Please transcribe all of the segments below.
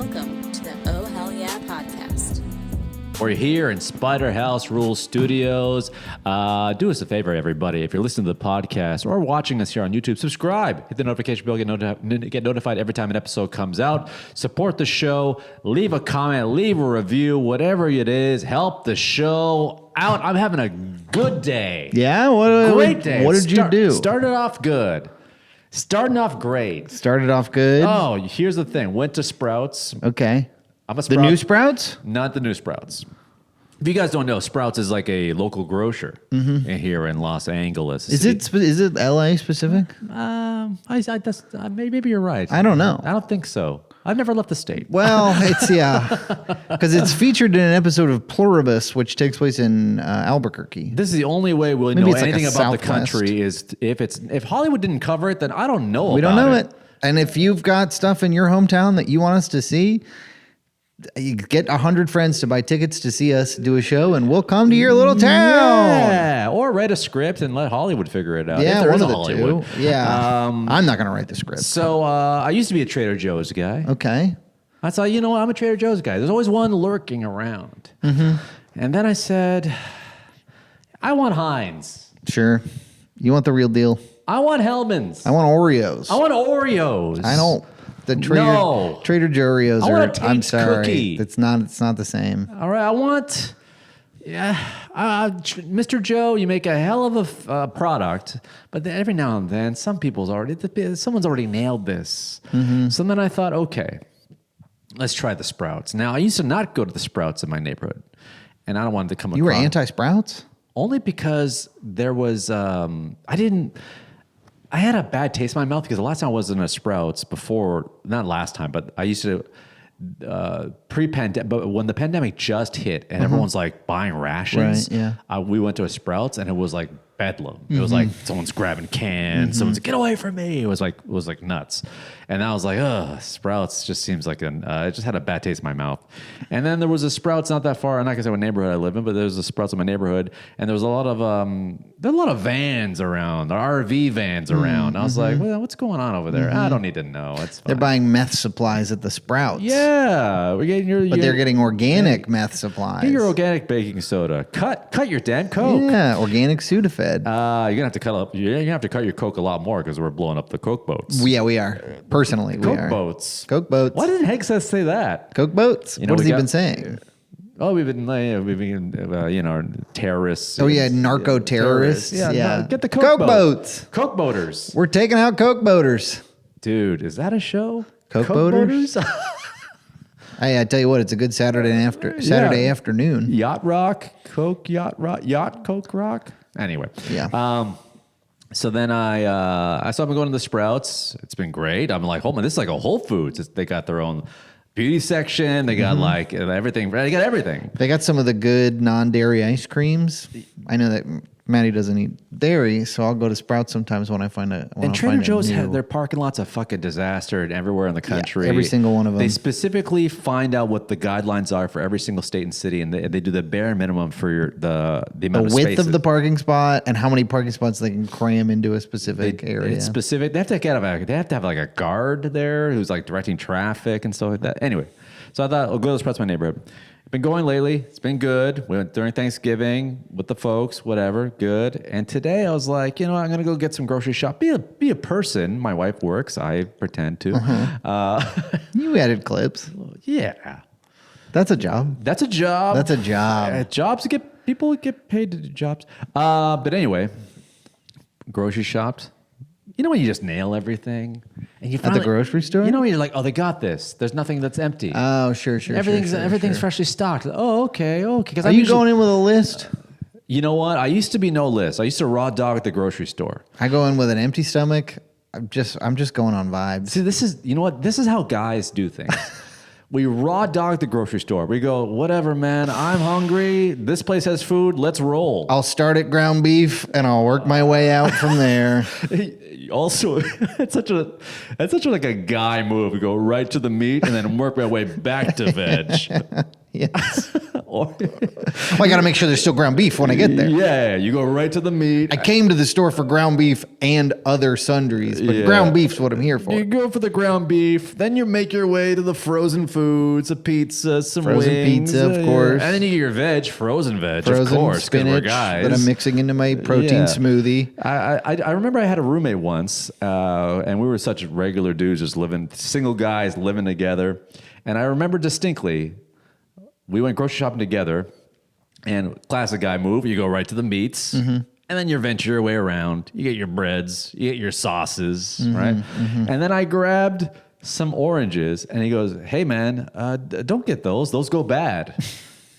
Welcome to the Oh Hell Yeah podcast. We're here in Spider House Rules Studios. Do us a favor, everybody. If you're listening to the podcast or watching us here on YouTube, subscribe. Hit the notification bell. Get notified every time an episode comes out. Support the show. Leave a comment. Leave a review. Whatever it is, help the show out. I'm having a good day. Yeah? Great day. What did you do? Started off good. Starting off great. Started off good? Oh, here's the thing. Went to Sprouts. Okay. I'm a The new Sprouts? Not the new Sprouts. If you guys don't know, Sprouts is like a local grocer here in Los Angeles. Is it LA specific? Maybe you're right. I don't know. I don't think so. I've never left the state. Well, it's, because it's featured in an episode of Pluribus, which takes place in Albuquerque. This is the only way we'll Maybe know it's like anything a about the Southwest. country is if Hollywood didn't cover it, then I don't know We about don't know it. And if you've got stuff in your hometown that you want us to see, you get 100 friends to buy tickets to see us do a show, and we'll come to your little town. Yeah, or write a script and let Hollywood figure it out. Yeah, if there one is of a the Hollywood. two. Yeah. I'm not going to write the script. So I used to be a Trader Joe's guy. Okay. I thought, you know what, I'm a Trader Joe's guy. There's always one lurking around. And then I said, I want Heinz. Sure. You want the real deal? I want Hellman's. I want Oreos. I want Oreos. I don't. The No. Trader Joe Oreos I are. want a I'm Tate's sorry. cookie. It's not the same. All right, I want... Mr. Joe, you make a hell of a product, but then every now and then, someone's already nailed this. So then I thought, okay, let's try the Sprouts. Now, I used to not go to the Sprouts in my neighborhood, and I don't want to come across... You were anti-Sprouts? Only because there was, I had a bad taste in my mouth because the last time I was in a Sprouts before, not last time, but I used to, pre-pandemic, but when the pandemic just hit and everyone's like buying rations, Right, yeah. We went to a Sprouts and it was like bedlam. It was like someone's grabbing cans, someone's like, get away from me. It was like nuts. And I was like, ugh, Sprouts just seems like it just had a bad taste in my mouth. And then there was a Sprouts not that far, I'm not gonna say what neighborhood I live in, but there was a Sprouts in my neighborhood, and there was a lot of vans around, RV vans around. I was like, well, what's going on over there? I don't need to know. It's fine. They're buying meth supplies at the Sprouts. Yeah, we're getting But they're getting organic meth supplies. get your organic baking soda. Cut your damn Coke. Yeah, organic Sudafed. You're gonna have to cut up. You're gonna have to cut your Coke a lot more because we're blowing up the Coke boats. Yeah, we are. Personally, we Coke are. boats. Coke boats. Why did Hexas say that? Coke boats? You know, What has we he got- been saying? Oh, we've been terrorists. Oh, yeah, narco-terrorists. Yeah, Yeah. no, get the Coke, Coke boat. boats. Coke boaters. We're taking out Coke boaters. Dude, is that a show? Coke boaters? Hey, I tell you what, it's a good Saturday afternoon. Yacht rock, Coke yacht Coke rock. Anyway, Yeah. So then I've been going to the Sprouts. It's been great. I'm like, oh man, this is like a Whole Foods. They got their own beauty section. They got like everything. They got everything. They got some of the good non-dairy ice creams. I know that Maddie doesn't eat dairy, so I'll go to Sprouts sometimes when I find a. And Trader Joe's have their parking lots a fucking disaster and everywhere in the country. every single one of them. They specifically find out what the guidelines are for every single state and city, and they do the bare minimum for the amount of width spaces. of the parking spot and how many parking spots they can cram into a specific area. It's specific. They have to have like a guard there who's like directing traffic and stuff like that. Anyway, so I thought I'll go to the Sprouts in my neighborhood. Been going lately. It's been good. We went during Thanksgiving with the folks, whatever, good. And today I was like, you know, I'm gonna go get some grocery shop. Be a person. My wife works. I pretend to. You added clips. Yeah, That's a job. that's a job. That's a job. Jobs people get paid to do jobs. But anyway, grocery shopped. You know when you just nail everything, and you At the grocery store? You know when you're like, oh, they got this. There's nothing that's empty. Oh, sure. Everything's freshly stocked. Oh, okay. Because Are you going in with a list? You know what? I used to be no list. I used to raw dog at the grocery store. I go in with an empty stomach. I'm just going on vibes. See, you know what? This is how guys do things. We raw dog the grocery store. We go, whatever, man. I'm hungry. This place has food. Let's roll. I'll start at ground beef and I'll work my way out from there. Also, it's such a like a guy move. We go right to the meat and then work my way back to veg. Yes. I got to make sure there's still ground beef when I get there. Yeah, you go right to the meat. I came to the store for ground beef and other sundries, but ground beef's what I'm here for. You go for the ground beef, then you make your way to the frozen foods, a pizza, some Frozen wings, pizza, of course. and then you get your frozen veg, of Frozen course, because we're spinach guys. that I'm mixing into my protein smoothie. I remember I had a roommate once, and we were such regular dudes, just single guys living together. And I remember distinctly, we went grocery shopping together, and classic guy move, you go right to the meats, and then you venture your way around. You get your breads, you get your sauces, right? And then I grabbed some oranges, and he goes, "Hey, man, don't get those. Those go bad.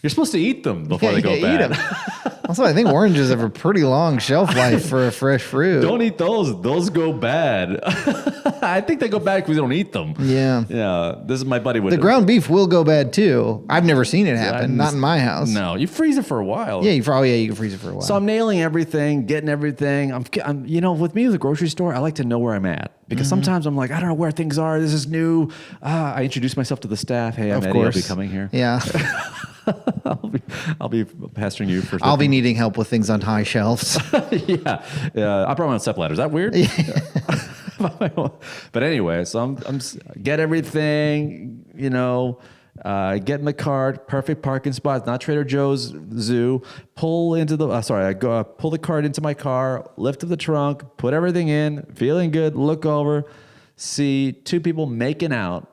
You're supposed to eat them before they go bad." Eat them. Also, I think oranges have a pretty long shelf life for a fresh fruit. Don't eat those. Those go bad. I think they go bad because we don't eat them. Yeah. Yeah. This is my buddy. The ground beef will go bad too. I've never seen it happen. Not in my house. No, you freeze it for a while. Yeah, you can freeze it for a while. So I'm nailing everything, getting everything. I'm with me at the grocery store, I like to know where I'm at because sometimes I'm like, I don't know where things are. This is new. I introduce myself to the staff. Hey, I'm Eddie. I'll be coming here. Yeah. I'll be pestering you for. I'll be needing help with things on high shelves. Yeah. I probably on step ladder. Is that weird? Yeah. But anyway, so I'm get everything, get in the cart, perfect parking spot, not Trader Joe's Zoo. Pull into the pull the cart into my car, lift up the trunk, put everything in, feeling good, look over, see two people making out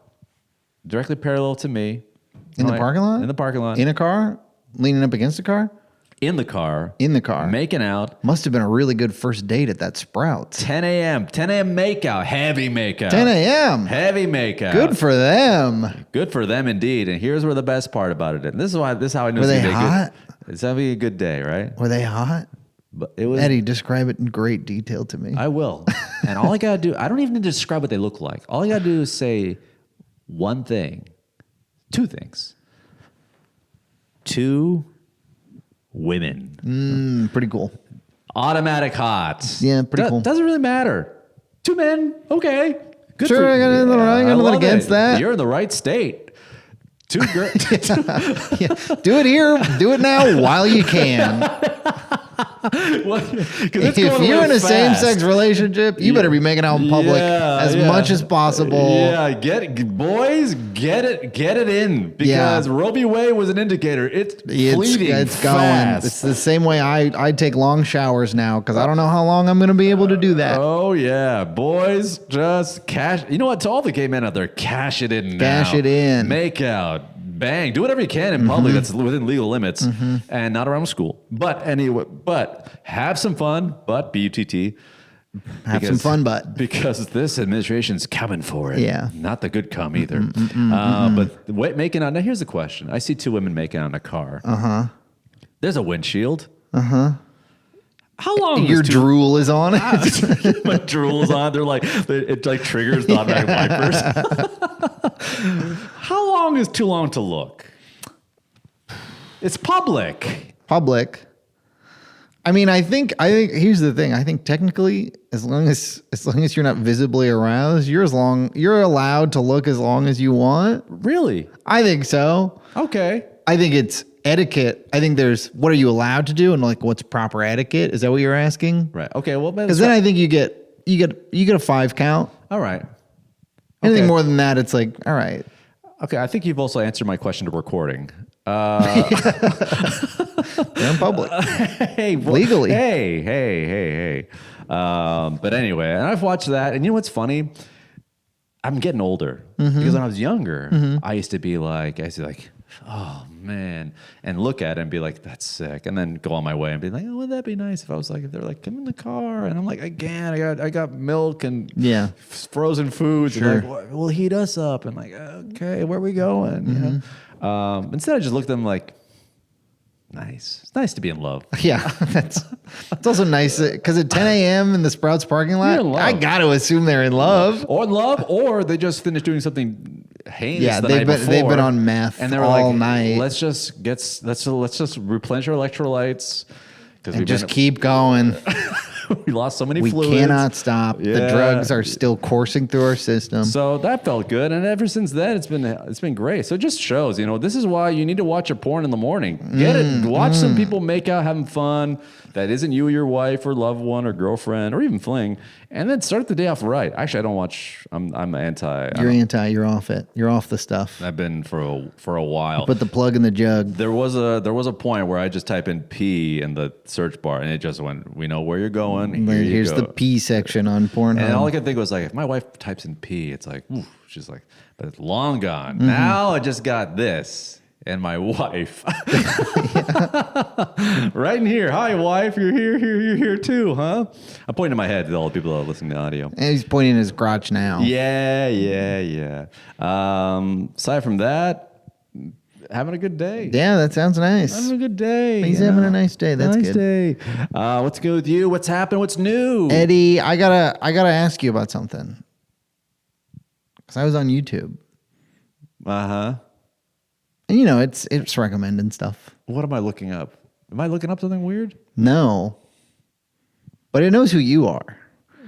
directly parallel to me. In the parking lot? In the parking lot. In a car? Leaning up against a car? In the car. In the car. Making out. Must have been a really good first date at that Sprouts. 10 a.m. 10 a.m. makeout. Heavy makeout. 10 a.m. Heavy makeout. Good for them. Good for them indeed. And here's where the best part about it is. And this is how I knew Were they hot? It's going to be a good day, right? Were they hot? But it was. Eddie, describe it in great detail to me. I will. And all I got to do, I don't even need to describe what they look like. All I got to do is say one thing, two things. Two women. Pretty cool. Automatic hot. Yeah, pretty cool. Doesn't really matter. Two men, okay. Good sure, I got nothing against that. You're in the right state. Two girls. Yeah. Do it here. Do it now while you can. If you're in a same-sex relationship, you better be making out in public as much as possible. Yeah, boys, get it in because Roe v. Wade was an indicator. It's fleeting. It's fast. going. It's the same way I take long showers now because I don't know how long I'm going to be able to do that. Oh yeah, boys, just cash. You know what? To all the gay men out there, cash it in. Cash it in. Make out. Bang, do whatever you can in public that's within legal limits and not around school. But anyway, have some fun, but B-U-T-T. Have some fun, but. Because this administration's coming for it. Yeah. Not the good cum either. But making out, now here's the question. I see two women making out in a car. There's a windshield. How long Your drool is on it? My drool's on. It like triggers the automatic wipers. How long is too long to look? It's public. Public. I mean, I think here's the thing. I think technically, as long as you're not visibly aroused, you're allowed to look as long as you want. Really? I think so. Okay. I think it's etiquette. I think there's what are you allowed to do and like what's proper etiquette? Is that what you're asking? Right. Okay. Well, because then I think you get a 5 count. All right. Anything more than that, it's like, all right. Okay. I think you've also answered my question to recording. They're in public. Hey, legally. Hey. But anyway, and I've watched that, and you know what's funny? I'm getting older because when I was younger, I used to be like, oh man, and look at it and be like, that's sick, and then go on my way and be like, oh, wouldn't that be nice if they're like, come in the car, and I'm like, again, I got milk and frozen foods, sure. and like, we'll heat us up, and like, okay, where are we going? You know? Instead, I just looked at them like, nice. It's nice to be in love. Yeah, that's also nice because at 10 a.m. in the Sprouts parking lot, I got to assume they're in love. Or they just finished doing something heinous the night before. They've been on meth and they were all like, night. Let's just replenish our electrolytes and just keep going. We lost so many We fluids. cannot stop. The Yeah. drugs are still coursing through our system. So that felt good, and ever since then, it's been great. So it just shows, this is why you need to watch your porn in the morning. Get it, watch some people make out, having fun. That isn't you, or your wife, or loved one, or girlfriend, or even fling, and then start the day off right. Actually, I don't watch. I'm anti. You're anti. You're off it. You're off the stuff. I've been for a while. Put the plug in the jug. There was a point where I just type in P in the search bar, and it just went. We know where you're going. Here's the P section on Pornhub. And all I could think was like, if my wife types in P, it's like, ooh, she's like, but it's long gone. Now I just got this and my wife. Right in here. Hi, wife. You're here too, huh? I'm pointing to my head to all the people that are listening to audio. And he's pointing his crotch now. Yeah. Aside from that, having a good day. Yeah, that sounds nice. Having a good day. He's having a nice day. That's nice good. Day. What's good with you? What's happened? What's new? Eddie, I gotta ask you about something. Because I was on YouTube. Uh-huh. And it's recommending stuff. What am I looking up? Am I looking up something weird? No. But it knows who you are.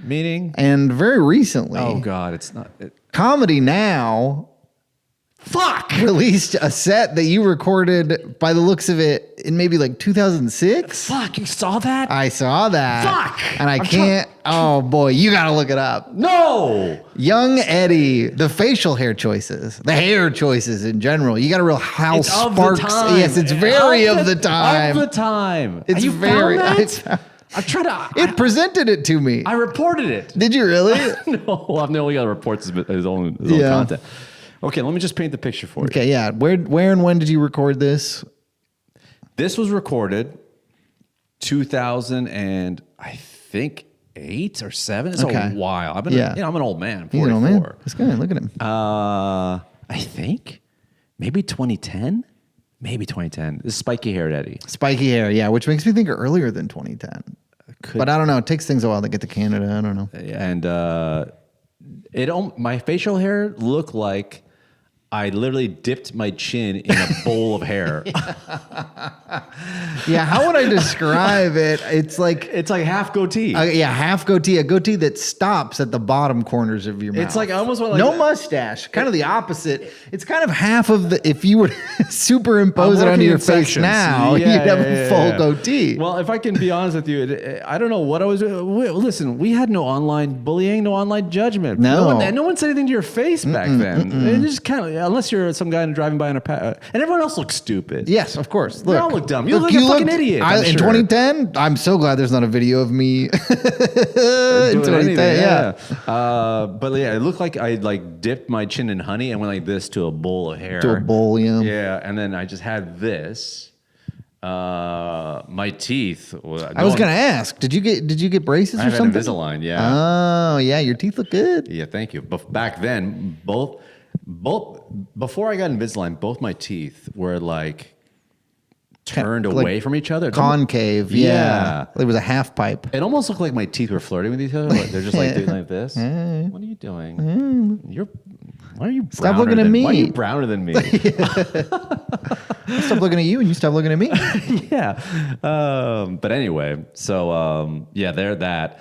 Meaning? And very recently, Oh, God, it's not. Comedy Now released a set that you recorded, by the looks of it, in maybe like 2006. Fuck, you saw that? I saw that. Fuck! And I can't. Oh boy, you gotta look it up. No! Young Eddie, the facial hair choices, the hair choices in general. You got a real House It's of Sparks. the time. Yes, it's very of the time. Of the time. It's You very. found that? I'm trying to. It presented it to me. I reported it. Did you really? No, I've only got to report his own content. Okay, let me just paint the picture for you. Okay, yeah. Where and when did you record this? This was recorded 2000 and I think 8 or 7. It's Okay. a while. I'm an old man. I'm 44. He's an old man. This guy, look at him. I think maybe 2010. Maybe 2010. This is spiky haired Eddie. Spiky hair, yeah, which makes me think earlier than 2010. But I don't know. It takes things a while to get to Canada. I don't know. And my facial hair looked like I literally dipped my chin in a bowl of hair. Yeah, how would I describe it? It's like half goatee. half goatee, a goatee that stops at the bottom corners of your mouth. It's like I almost want no mustache, kind of the opposite. It's kind of half of the. If you would superimpose it onto your face now, you'd have a full goatee. Well, if I can be honest with you, I don't know what I was. Listen, we had no online bullying, no online judgment. No. No one said anything to your face back then. It just kind of, unless you're some guy driving by in and everyone else looks stupid. Yes, of course. We all look dumb. You look like a fucking idiot. In 2010, I'm so glad there's not a video of me in 2010. Yeah. But yeah, it looked like I dipped my chin in honey and went like this to a bowl of hair. To a bowl, yeah. Yeah, and then I just had this. My teeth. I was gonna ask, did you get braces I or had something? Invisalign, yeah. Oh yeah, your teeth look good. Yeah, thank you. But back then, both before I got Invisalign, both my teeth were like turned away from each other. Concave, yeah. It was a half pipe. It almost looked like my teeth were flirting with each other. Like they're just like doing like this. What are you doing? Why are you Stop looking at me. Why are you browner than me? I'll stop looking at you and you stop looking at me. Yeah. But anyway, so there that.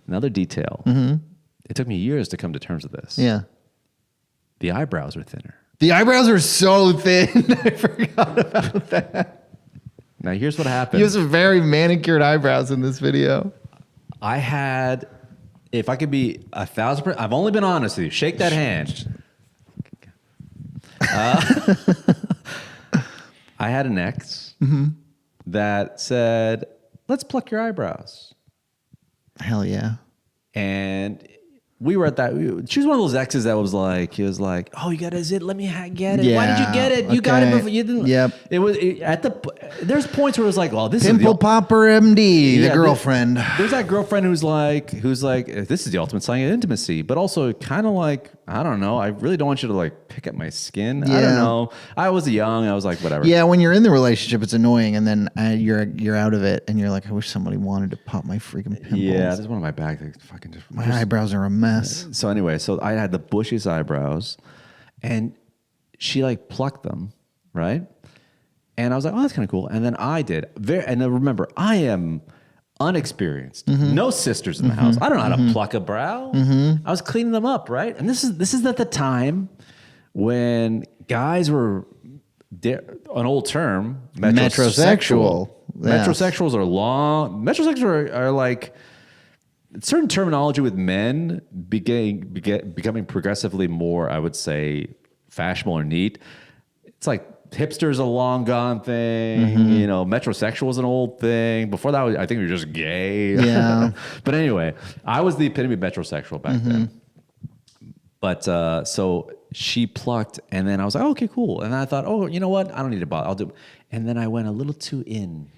Another detail. It took me years to come to terms with this. Yeah. The eyebrows are thinner. The eyebrows are so thin. I forgot about that. Now here's what happened. You have some very manicured eyebrows in this video. I had, if I could be 1,000%, I've only been honest with you. Shake that hand. I had an ex that said, let's pluck your eyebrows. Hell yeah. And we were at that. She was one of those exes that was like, he was like, "Oh, you got a zit? Let me get it. Why did you get it? You got it before you didn't." Yep. There's points where it was like, "Well, this Pimple is the Popper MD, the Yeah, girlfriend. There's that girlfriend who's like, this is the ultimate sign of intimacy, but also kind of like, I don't know. I really don't want you to like pick at my skin. I Yeah. don't know. I was young. I was like, whatever. Yeah, when you're in the relationship, it's annoying, and then you're out of it, and you're like, I wish somebody wanted to pop my freaking pimples. Yeah. There's one of my back that fucking just. My eyebrows are a mess. So anyway, so I had the bushiest eyebrows, and she like plucked them, right? And I was like, oh, that's kind of cool. And then I did. And then remember, I am unexperienced, no sisters in the house. I don't know how to pluck a brow. I was cleaning them up, right? And this is at the time when guys were an old term, Metrosexual. Yes. Metrosexuals are long. Metrosexuals are like certain terminology with men becoming progressively more, I would say, fashionable or neat. It's like hipster's a long gone thing. You know, metrosexual is an old thing. Before that, I think we were just gay. Yeah. But anyway, I was the epitome of metrosexual back then. But so she plucked, and then I was like, oh, okay, cool. And then I thought, oh, you know what? I don't need to bother. I'll do it. And then I went a little too in.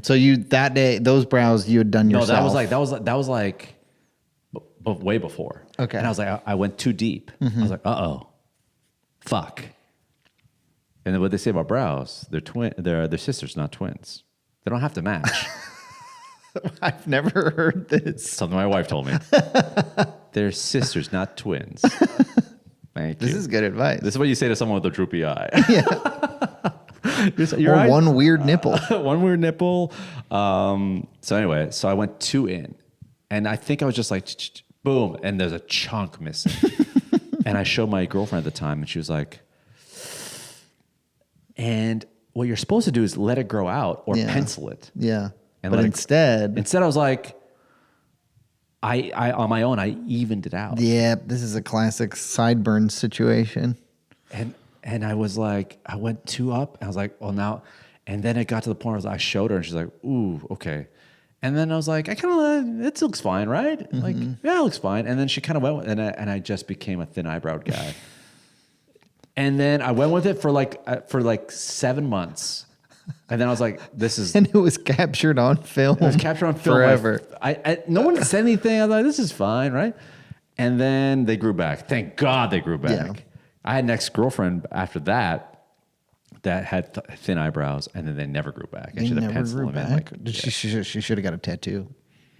So you that day, those brows you had done yourself. No, that was like way before. Okay. And I was like, I went too deep. I was like, fuck. And then what they say about brows, they're sisters, not twins. They don't have to match. I've never heard this. Something my wife told me. They're sisters, not twins. Thank you. This is good advice. This is what you say to someone with a droopy eye. Yeah. You're Or right. one weird nipple. One weird nipple. So anyway, so I went too in. And I think I was just like, boom, and there's a chunk missing. And I showed my girlfriend at the time, and she was like, and what you're supposed to do is let it grow out or pencil it. Yeah. And but instead I was like, I on my own, I evened it out. Yeah, this is a classic sideburn situation. And I was like, I went too up. I was like, well, now, and then it got to the point where I showed her, and she's like, ooh, okay. And then I was like, I kind of, it looks fine, right? Like, yeah, it looks fine. And then she kind of went, and I just became a thin eyebrowed guy. And then I went with it for like 7 months. And then I was like, this is... And it was captured on film. It was captured on film. Forever. No one said anything. I was like, this is fine, right? And then they grew back. Thank God they grew back. Yeah. I had an ex-girlfriend after that had thin eyebrows, and then they never grew back. They never grew back. She should have got a tattoo.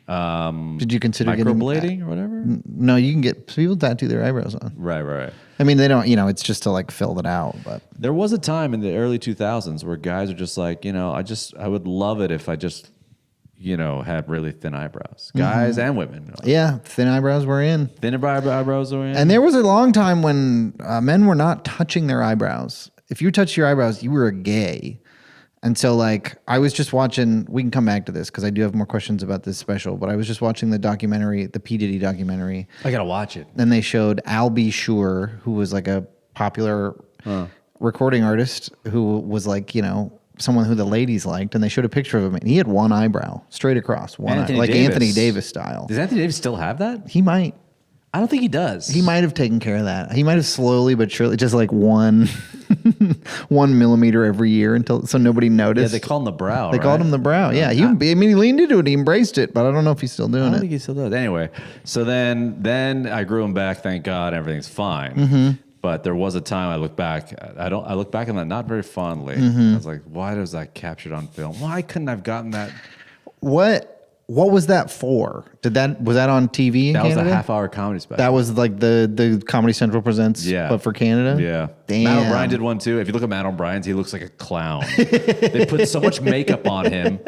Did you consider microblading or whatever? No, you can get people tattoo their eyebrows on. Right. I mean, they don't. It's just to like fill it out. But there was a time in the early 2000s where guys are just like, I would love it if I just, had really thin eyebrows. Guys and women. Yeah, thin eyebrows were in. Thin eyebrows were in. And there was a long time when men were not touching their eyebrows. If you touched your eyebrows, you were a gay. And so, like, I was just watching, we can come back to this because I do have more questions about this special, but I was just watching the documentary, the P. Diddy documentary. I got to watch it. Then they showed Al B. Sure, who was like a popular recording artist who was like, someone who the ladies liked. And they showed a picture of him. And he had one eyebrow straight across, Anthony Davis style. Does Anthony Davis still have that? He might. I don't think he does. He might have taken care of that. He might have slowly but surely, just like 1 millimeter every year so nobody noticed. Yeah, they call him the brow. They called him the brow. Yeah, he leaned into it. He embraced it, but I don't know if he's still doing it. I don't think he still does. Anyway, so then I grew him back. Thank God, everything's fine. But there was a time I look back. I look back on that not very fondly. I was like, why was that captured on film? Why couldn't I have gotten that? What was that for? Was that on TV in Canada? That was a half-hour comedy special. That was like the Comedy Central presents, but for Canada? Yeah. Damn. Matt O'Brien did one too. If you look at Matt O'Brien's, he looks like a clown. They put so much makeup on him.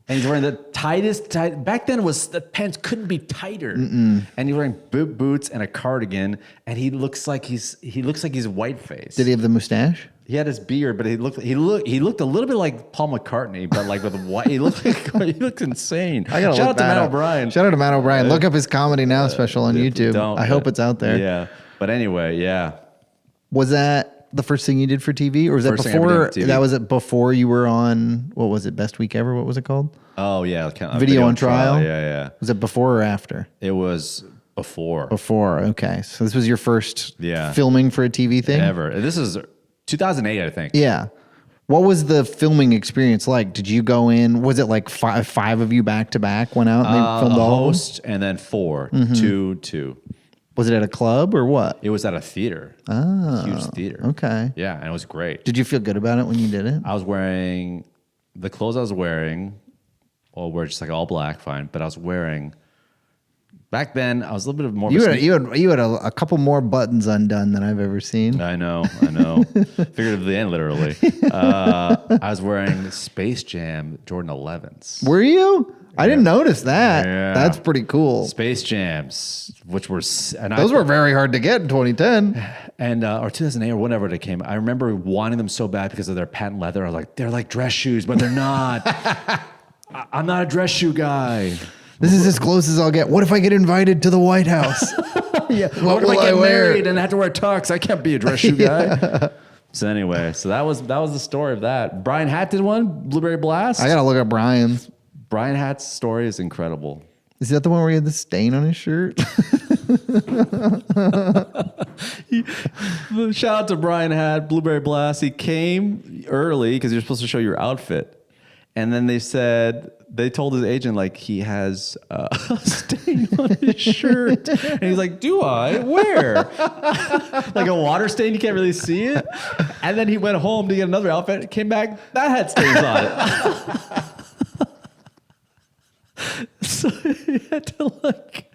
And he's wearing the tightest. Back then, the pants couldn't be tighter. And he's wearing boots and a cardigan, and he looks like he's white face. Did he have the mustache? He had his beard, but he looked a little bit like Paul McCartney, but like with white. He looks insane. Shout out to Matt O'Brien. Shout out to Matt O'Brien. Look up his Comedy Now special on YouTube. I hope it's out there. Yeah, but anyway, yeah. Was that the first thing you did for TV, or was that before? That was it before you were on. What was it? Best Week Ever. What was it called? Oh yeah, Video on Trial. Yeah. Was it before or after? It was before. Before. Okay, so this was your first filming for a TV thing ever. This is 2008, I think. Yeah. What was the filming experience like? Did you go in? Was it like five of you back to back went out and they filmed all host of them? And then 4, 2. Was it at a club or what? It was at a theater. Oh, huge theater. Okay. Yeah, and it was great. Did you feel good about it when you did it? I was wearing the clothes I was wearing, or were just like all black, fine. But I was wearing Back then, I was a little bit more. You had a couple more buttons undone than I've ever seen. I know. Figuratively and literally. I was wearing Space Jam Jordan 11s. Were you? I didn't notice that. Yeah. That's pretty cool. Space Jams, which were those were very hard to get in 2010, and or 2008 or whenever they came. I remember wanting them so bad because of their patent leather. I was like, they're like dress shoes, but they're not. I'm not a dress shoe guy. This is as close as I'll get. What if I get invited to the White House? Yeah. What if I get married and I have to wear tux? I can't be a dress shoe guy. So anyway, that was the story of that. Brian Hatt did one, Blueberry Blast. I gotta look up Brian's. Brian Hatt's story is incredible. Is that the one where he had the stain on his shirt? Shout out to Brian Hatt, Blueberry Blast. He came early because you're supposed to show your outfit. And then they told his agent, like, he has a stain on his shirt. And he's like, do I? Where? Like a water stain, you can't really see it. And then he went home to get another outfit, came back, that had stains on it. So he had to, like,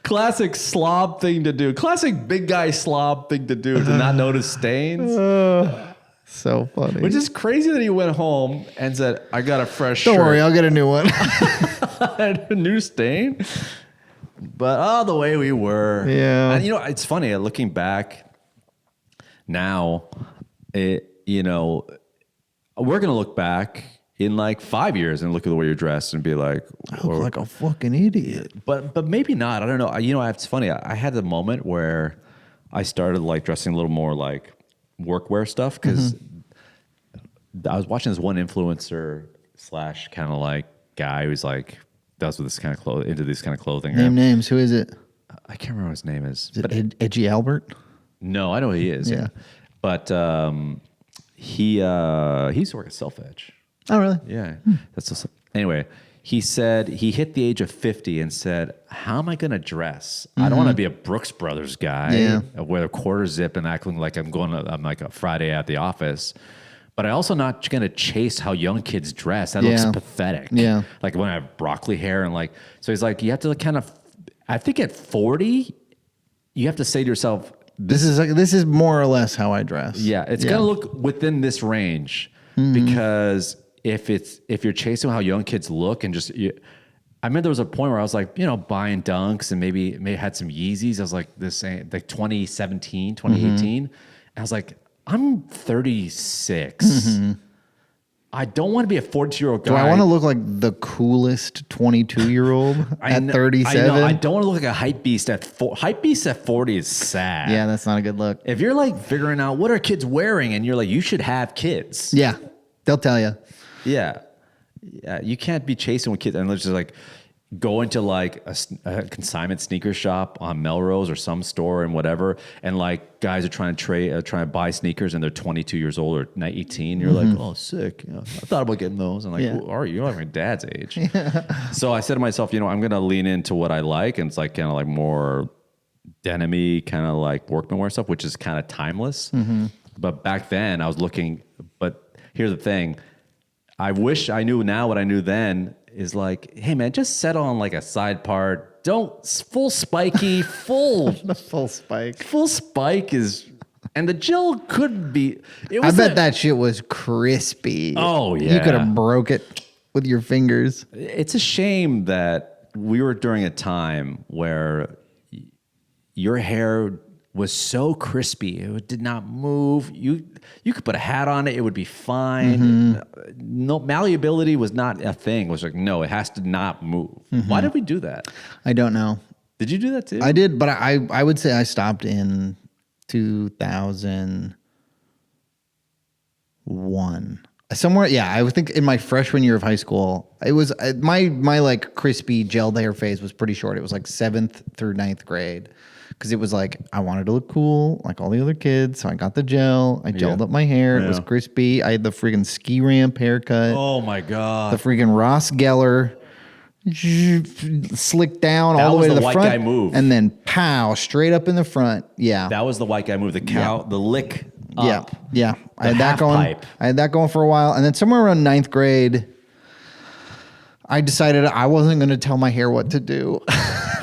classic slob thing to do. Classic big guy slob thing to do, to not notice stains. So funny. Which is crazy that he went home and said, I got a fresh shirt. Don't worry, I'll get a new one. A new stain. But the way we were. Yeah. And it's funny, looking back now, we're going to look back in like 5 years and look at the way you're dressed and be like, I look like a fucking idiot. But maybe not. I don't know. It's funny. I had a moment where I started like dressing a little more like workwear stuff because I was watching this one influencer / kind of like guy who's like does with this kind of into this kind of clothing. Name names. Who is it? I can't remember what his name is. Is it Edgy Albert? No, I know who he is. Yeah. But he used to work at Self-Edge. Oh, really? Yeah. Anyway, he said he hit the age of 50 and said, how am I going to dress? I don't want to be a Brooks Brothers guy, wear a quarter zip and acting like I'm like a Friday at the office. But I also not going to chase how young kids dress. That looks pathetic. Yeah. Like when I have broccoli hair and like, so he's like, you have to kind of, I think at 40, you have to say to yourself, this is more or less how I dress. Yeah. It's going to look within this range because if you're chasing how young kids look and just, I remember there was a point where I was like, buying Dunks and maybe had some Yeezys. I was like, like 2017, 2018. And I was like, I'm 36. I don't want to be a 42-year-old guy. Do I want to look like the coolest 22-year-old at 37? I don't want to look like a hype beast at 40. Hype beast at 40 is sad. Yeah, that's not a good look. If you're like figuring out what are kids wearing and you're like, you should have kids. Yeah, they'll tell you. Yeah. You can't be chasing with kids and let's just like go into like a consignment sneaker shop on Melrose or some store and whatever. And like guys are trying to buy sneakers and they're 22 years old or 18. You're like, oh, sick. I thought about getting those. And like, who are you? You're like my dad's age. So I said to myself, I'm going to lean into what I like. And it's like kind of like more denim-y, kind of like workman wear stuff, which is kind of timeless. But back then I was looking, but here's the thing. I wish I knew now what I knew then is like, hey man, just settle on like a side part. Don't full spiky, The full spike. Full spike is, and the gel could be. I bet that shit was crispy. Oh yeah, you could have broke it with your fingers. It's a shame that we were during a time where your hair was so crispy. It did not move. You could put a hat on it. It would be fine. No, malleability was not a thing. It was like, no, it has to not move. Why did we do that? I don't know. Did you do that too? I did, but I would say I stopped in 2001. Somewhere, yeah. I would think in my freshman year of high school, it was my like crispy gelled hair phase was pretty short. It was like 7th through 9th grade. Because it was like, I wanted to look cool like all the other kids. So I got the gel. I gelled up my hair. It was crispy. I had the freaking ski ramp haircut. Oh my God. The freaking Ross Geller. Slicked down all the way to the front. That was the white guy move. And then pow, straight up in the front. Yeah. That was the white guy move. The lick up. Yeah. I had that going. Pipe. I had that going for a while. And then somewhere around 9th grade, I decided I wasn't going to tell my hair what to do.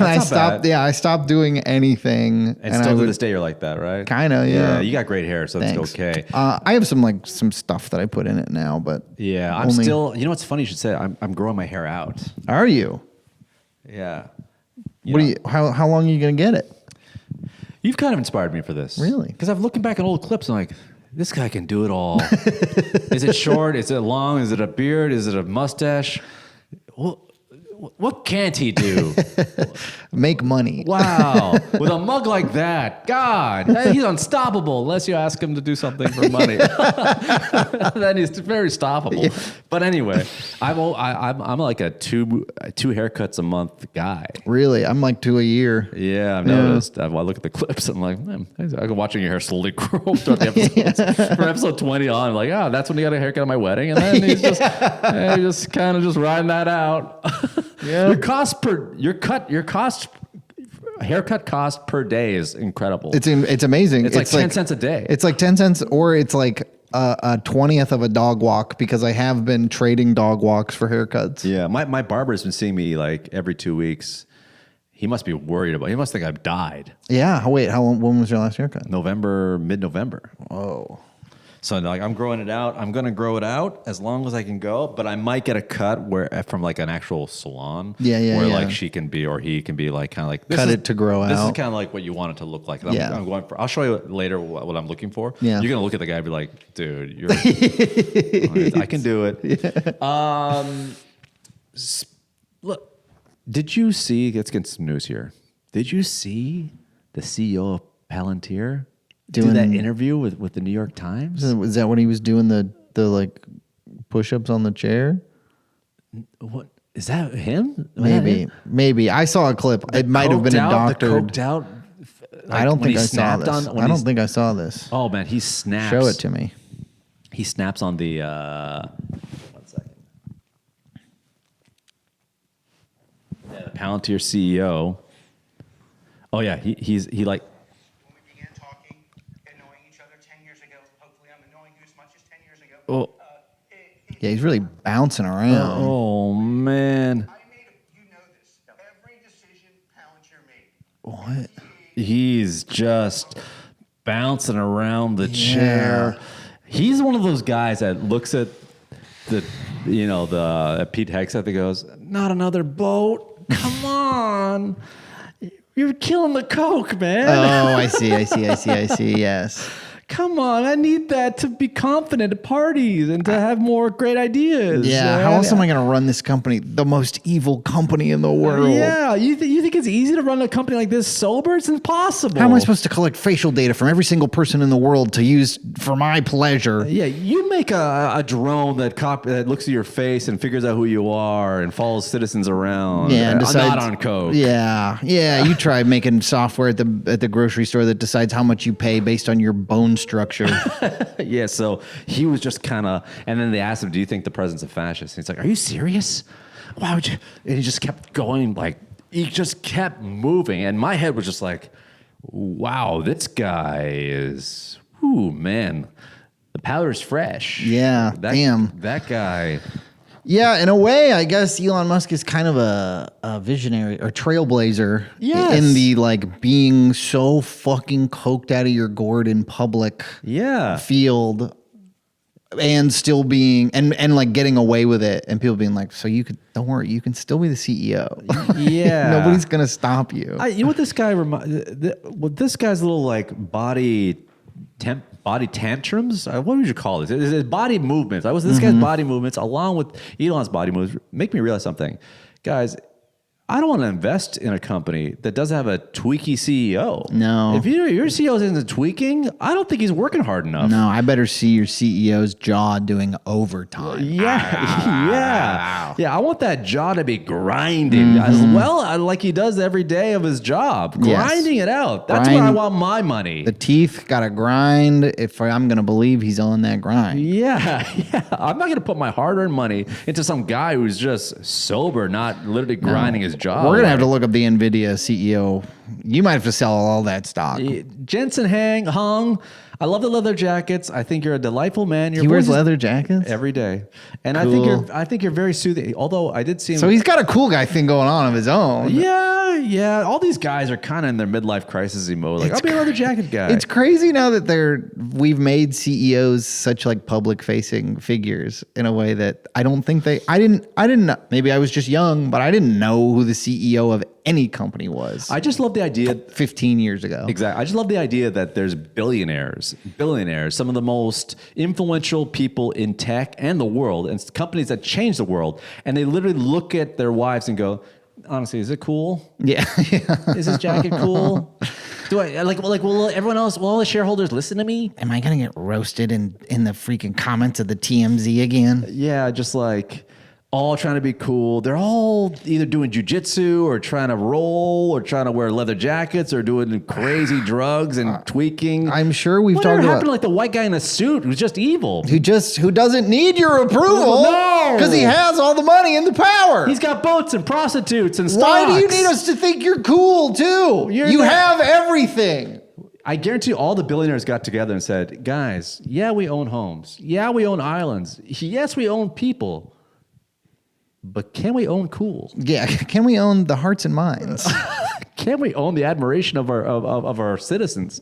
I stopped. bad. Yeah, I stopped doing anything. And still to this day, you're like that, right? Kind of, yeah. You got great hair, so Thanks. it's okay. I have some stuff that I put in it now, but Yeah, I'm still. You know what's funny? You should say I'm growing my hair out. Are you? Yeah. How long are you gonna get it? You've kind of inspired me for this. Really? Because I'm looking back at old clips and I'm like, this guy can do it all. Is it short? Is it long? Is it a beard? Is it a mustache? What can't he do? Make money. Wow. With a mug like that, God, he's unstoppable unless you ask him to do something for money. Then he's very stoppable. Yeah. But anyway, I'm like a two haircuts a month guy. Really? I'm like 2 a year. Yeah, I've noticed. I look at the clips and I'm like, man, I'm watching your hair slowly grow throughout the episodes. From episode 20 on, I'm like, oh, that's when he got a haircut at my wedding. And then he's just kind of just riding that out. Yeah. Haircut cost per day is incredible. It's amazing. It's like 10 cents a day. It's like 10 cents, or it's like a 20th of a dog walk, because I have been trading dog walks for haircuts. Yeah, my barber's been seeing me like every 2 weeks. He must be worried about. He must think I've died. Yeah. Wait. When was your last haircut? Mid-November. Oh. So like I'm growing it out. I'm gonna grow it out as long as I can go, but I might get a cut from like an actual salon. Where like she can be or he can be like kind of like cut it to grow out. This is kind of like what you want it to look like. I'm going for. I'll show you later what I'm looking for. Yeah. You're gonna look at the guy and be like, dude, you're. I can do it. Yeah. Look, did you see? Let's get some news here. Did you see the CEO of Palantir do that interview with the New York Times? Was that when he was doing the like push-ups on the chair? What is that? Him? Maybe. I saw a clip. It might have been a doctor. The coked out. I don't think I saw this. I don't think I saw this. Oh man, he snaps. Show it to me. He snaps on the. 1 second. Yeah, the Palantir CEO. Oh yeah, he like. Oh. Yeah, he's really bouncing around. Oh man. I made this. Every decision Palantir made. What? He's just bouncing around the chair. He's one of those guys that looks at the Pete Hegseth that goes, not another boat. Come on. You're killing the Coke, man. Oh, I see. Yes. Come on, I need that to be confident at parties and to have more great ideas. Yeah, how else am I going to run this company? The most evil company in the world. Yeah, you think it's easy to run a company like this sober? It's impossible. How am I supposed to collect facial data from every single person in the world to use for my pleasure? Yeah, you make a drone that looks at your face and figures out who you are and follows citizens around. Yeah, and decides, not on coke. Yeah. You try making software at the grocery store that decides how much you pay based on your bone structure. Yeah, so he was just kind of, and then they asked him, do you think the president's a fascist? And he's like, are you serious? Why would you? And he just kept going, like, he just kept moving. And my head was just like, wow, this guy is, ooh, man, the powder's fresh. Yeah, damn. That guy. Yeah, in a way, I guess Elon Musk is kind of a visionary or trailblazer in the like being so fucking coked out of your gourd in public field and still being and like getting away with it and people being like, so don't worry, you can still be the CEO. Yeah. Nobody's going to stop you. You know what this guy this guy's little like body tantrums? What would you call it? It's body movements. This guy's body movements along with Elon's body movements make me realize something. Guys, I don't want to invest in a company that doesn't have a tweaky CEO. No. If your CEO isn't tweaking, I don't think he's working hard enough. No, I better see your CEO's jaw doing overtime. Yeah. I want that jaw to be grinding as well like he does every day of his job. Grinding it out. That's where I want my money. The teeth got to grind if I'm going to believe he's on that grind. Yeah. I'm not going to put my hard-earned money into some guy who's just sober, not literally grinding his job. We're going to have to look up the NVIDIA CEO You might have to sell all that stock. Jensen Hung. I love the leather jackets. I think you're a delightful man. Your He wears voice is leather jackets every day, and Cool. I think you're very soothing. Although I did see him. So he's got a cool guy thing going on of his own. Yeah. All these guys are kind of in their midlife crisis mode. Like, I'll be a leather jacket guy. It's crazy now that we've made CEOs such like public facing figures in a way that I don't think I didn't know. Maybe I was just young, but I didn't know who the CEO of any company was. I just love the idea. 15 years ago. Exactly. I just love the idea that there's billionaires, some of the most influential people in tech and the world, and companies that change the world. And they literally look at their wives and go, honestly, is it cool? Yeah. Is this jacket cool? Do I like will everyone else, will all the shareholders listen to me? Am I going to get roasted in the freaking comments of the TMZ again? Yeah, just like all trying to be cool. They're all either doing jujitsu or trying to roll or trying to wear leather jackets or doing crazy drugs and tweaking. I'm sure we've Whatever talked happened about to like the white guy in a suit who's just evil? who doesn't need your approval. No! Because he has all the money and the power. He's got boats and prostitutes and stocks. Why do you need us to think you're cool too? You have everything. I guarantee all the billionaires got together and said, guys, yeah, we own homes. Yeah, we own islands. Yes, we own people. But can we own cool? Yeah, can we own the hearts and minds? Can we own the admiration of our citizens?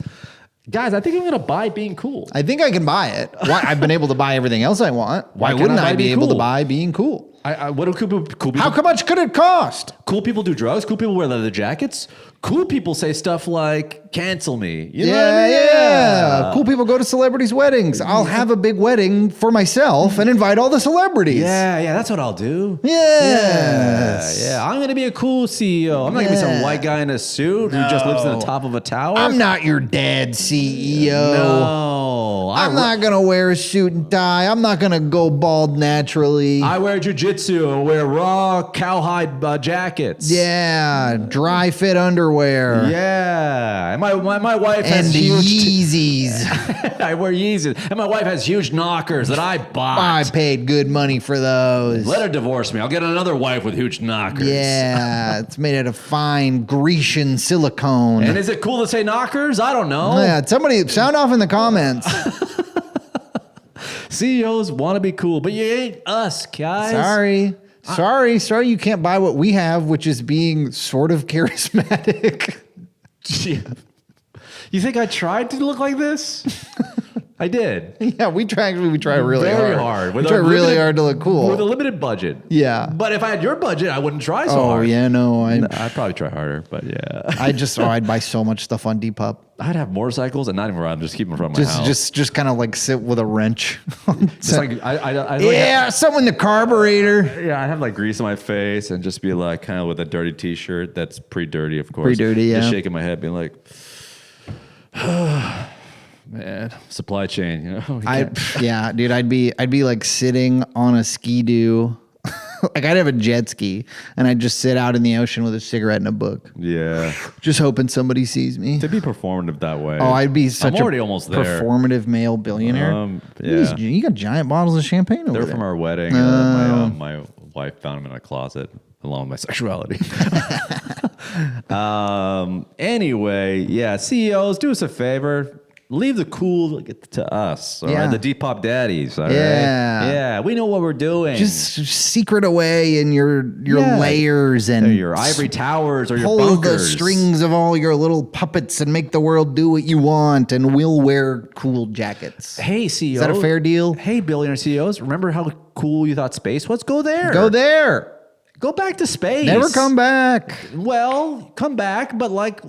Guys, I think I'm going to buy being cool. I think I can buy it. Why? I've been able to buy everything else I want. Why can't wouldn't I buy I be being able to cool? buy being cool? What do cool people? How much could it cost? Cool people do drugs. Cool people wear leather jackets. Cool people say stuff like "cancel me." You know what I mean? Yeah. Cool people go to celebrities' weddings. I'll have a big wedding for myself and invite all the celebrities. Yeah, that's what I'll do. Yes. Yeah. I'm gonna be a cool CEO. I'm not gonna be some white guy in a suit who just lives in the top of a tower. I'm not your dad's CEO. No, I'm not going to wear a suit and tie. I'm not going to go bald naturally. I wear jujitsu and wear raw cowhide jackets. Yeah. Dry fit underwear. Yeah. And my wife And has huge. Yeezys. I wear Yeezys. And my wife has huge knockers that I bought. I paid good money for those. Let her divorce me. I'll get another wife with huge knockers. Yeah. It's made out of fine Grecian silicone. And is it cool to say knockers? I don't know. Yeah. Somebody sound off in the comments. CEOs want to be cool, but you ain't us, guys. Sorry. You can't buy what we have, which is being sort of charismatic. You think I tried to look like this? I did. Yeah, we try really Very hard. hard. We try really hard to look cool. With a limited budget. Yeah. But if I had your budget, I wouldn't try so hard. Oh yeah, no. I'd probably try harder, but yeah. I'd buy so much stuff on Depop. I'd have motorcycles and not even ride them, just keep them from my house. Just kind of like sit with a wrench. Just like I yeah, something in the carburetor. Yeah, I'd have like grease on my face and just be like kind of with a dirty t-shirt that's pre-dirty, of course. Pre-dirty, yeah. Just shaking my head, being like, man, supply chain, you know? Yeah, dude, I'd be like sitting on a ski-doo. Like I'd have a jet ski and I'd just sit out in the ocean with a cigarette and a book. Yeah. Just hoping somebody sees me. To be performative that way. Oh, I'd be such I'm already almost there. Performative male billionaire. Yeah. You got giant bottles of champagne over They're there. from our wedding. My wife found them in a closet along with my sexuality. Anyway, yeah, CEOs, do us a favor. Leave the cool to us, all right? The Depop daddies, all right? Yeah, we know what we're doing. Just secret away in your layers and your ivory towers or your pull bunkers. the strings of all your little puppets and make the world do what you want, and we'll wear cool jackets. Hey, CEOs. Is that a fair deal? Hey, billionaire CEOs, remember how cool you thought space was? Go there. Go there. Go back to space. Never come back. Well, come back, but like,